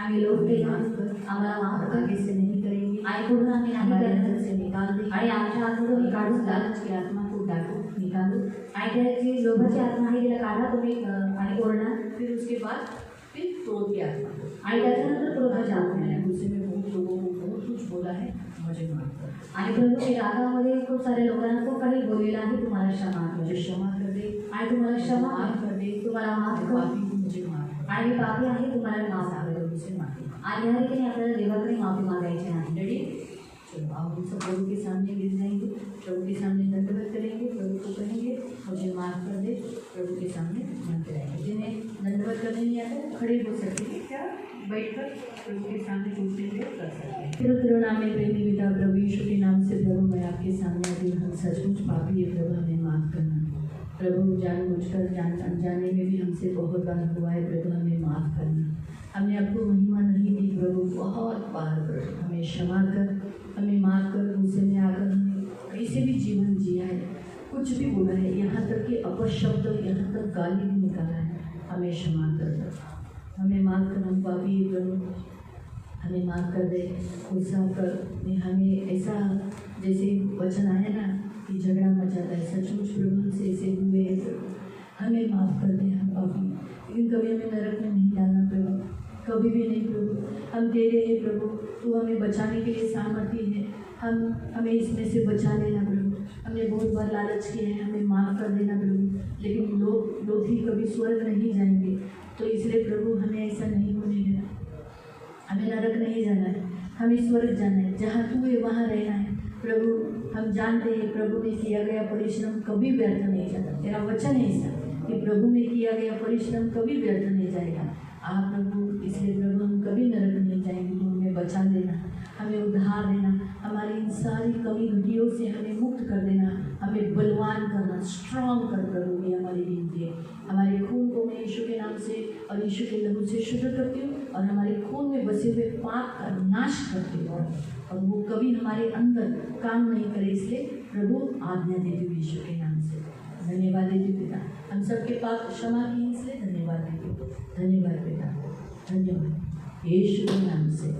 आम्ही लोभ केला, माफ कर. आम्हाला माफ कर. आगे से नहीं करेंगे. आणि पुढे आम्ही नाही हमारे करणार. अंदर से निकाल दे. आणि आमच्या आतमधून काढून टाक. लालच की आत्मा को डाको, निकालो. आणि त्याची लोभाची आत्मा आहे तिला काढा तुम्ही आणि ओरडा. फिर उसके बाद फिर क्रोध की आत्मा को. आणि त्याच्यानंतर क्रोधाची आत्मा. मैंने गुस्से में बहुत लोगों को बहुत कुछ बोला है, मुझे माफ कर. आणि प्रभू मी रागामध्ये खूप साऱ्या लोकांना खूप काही बोललेलं आहे. तुम्हाला क्षमा कर. मुझे क्षमा कर दे. आणि तुम्हाला क्षमा माफ कर दे. तुम्हाला माफ मैं कर. पापी हूँ, मुझे माफ कर. आणि मी पापी आहे तुम्हाला माफ सारे कर. लोगों से माफी मांग. आणि ह्या रीतीने आपल्याला देवाकडे माफी मागायची आहे. रेडी? चलो आप हम सब प्रभु के सामने गिर जाएंगे, प्रभु के सामने दंडवत करेंगे, प्रभु को कहेंगे मुझे माफ कर दे. प्रभु के सामने बनते रहेंगे. जिन्हें दंडवत करने नहीं आता खड़े हो सकते हैं, क्या बैठकर प्रभु के सामने घुटने हुए कर सकते हैं. फिर नाम में प्रेमी पिता प्रभु यीशु के नाम से प्रभु मैं आपके सामने आती हूँ. हम सचमुच पापी है प्रभु, हमें माफ करना. प्रभु जानबूझकर अनजाने में भी हमसे बहुत बार हुआ है प्रभु, हमें माफ करना. हमने आपको महिमा नहीं दी प्रभु, बहुत बार प्रभु हमें क्षमा कर, हमें माफ कर. गुस्से में आकर हमने कैसे भी जीवन जिया है, कुछ भी बोला है, यहाँ तक कि अपशब्द, यहाँ तक गाली भी निकाला है. हमें क्षमा कर, हमें माफ कर. हम पापी है प्रभु, हमें माफ कर दे. गुस्सा कर हमें ऐसा जैसे वचन आया ना कि झगड़ा मचाता है, सचमुच प्रभु हमसे ऐसे हुए हैं प्रभु, हमें माफ कर दे. हम पापी, लेकिन कभी हमें नरक में नहीं डालना प्रभु, कभी भी नहीं प्रभु. हम दे रहे हैं प्रभु, तू हमें बचाने के लिए सामर्थ्य है. हमें इसमें से बचा लेना प्रभु. हमने बहुत बार लालच किया है, हमें माफ़ कर देना प्रभु. लेकिन लोग ही कभी स्वर्ग नहीं जाएंगे, तो इसलिए प्रभु हमें ऐसा नहीं होने देना. हमें नरक नहीं जाना है, हमें स्वर्ग जाना है. जहाँ तू है वहाँ रहना है प्रभु. हम जानते हैं प्रभु में किया गया परिश्रम कभी व्यर्थ नहीं जाता. तेरा वचन है ऐसा कि प्रभु में किया गया परिश्रम कभी व्यर्थ नहीं जाएगा. आप प्रभु, इसलिए प्रभु हम कभी नरक नहीं जाएंगे. तो हमें बचा देना, हमें उद्धार देना, हमारी इन सारी कमी घटियों से हमें मुक्त कर देना, हमें बलवान करना, स्ट्रांग कर प्रभु. ये हमारी विनती है. हमारे खून को मैं यीशु के नाम से और यीशु के लहू से शुद्ध करती हूँ और हमारे खून में बसे हुए पाप का नाश करती हूँ और वो कभी हमारे अंदर काम नहीं करे. इसलिए प्रभु आज्ञा देती हूँ यीशु के नाम से. धन्यवाद देती हूँ पिता, हम सबके पाप क्षमा किए, इसलिए धन्यवाद देती हूँ. धन्यवाद पिता, धन्यवाद यीशु के नाम से.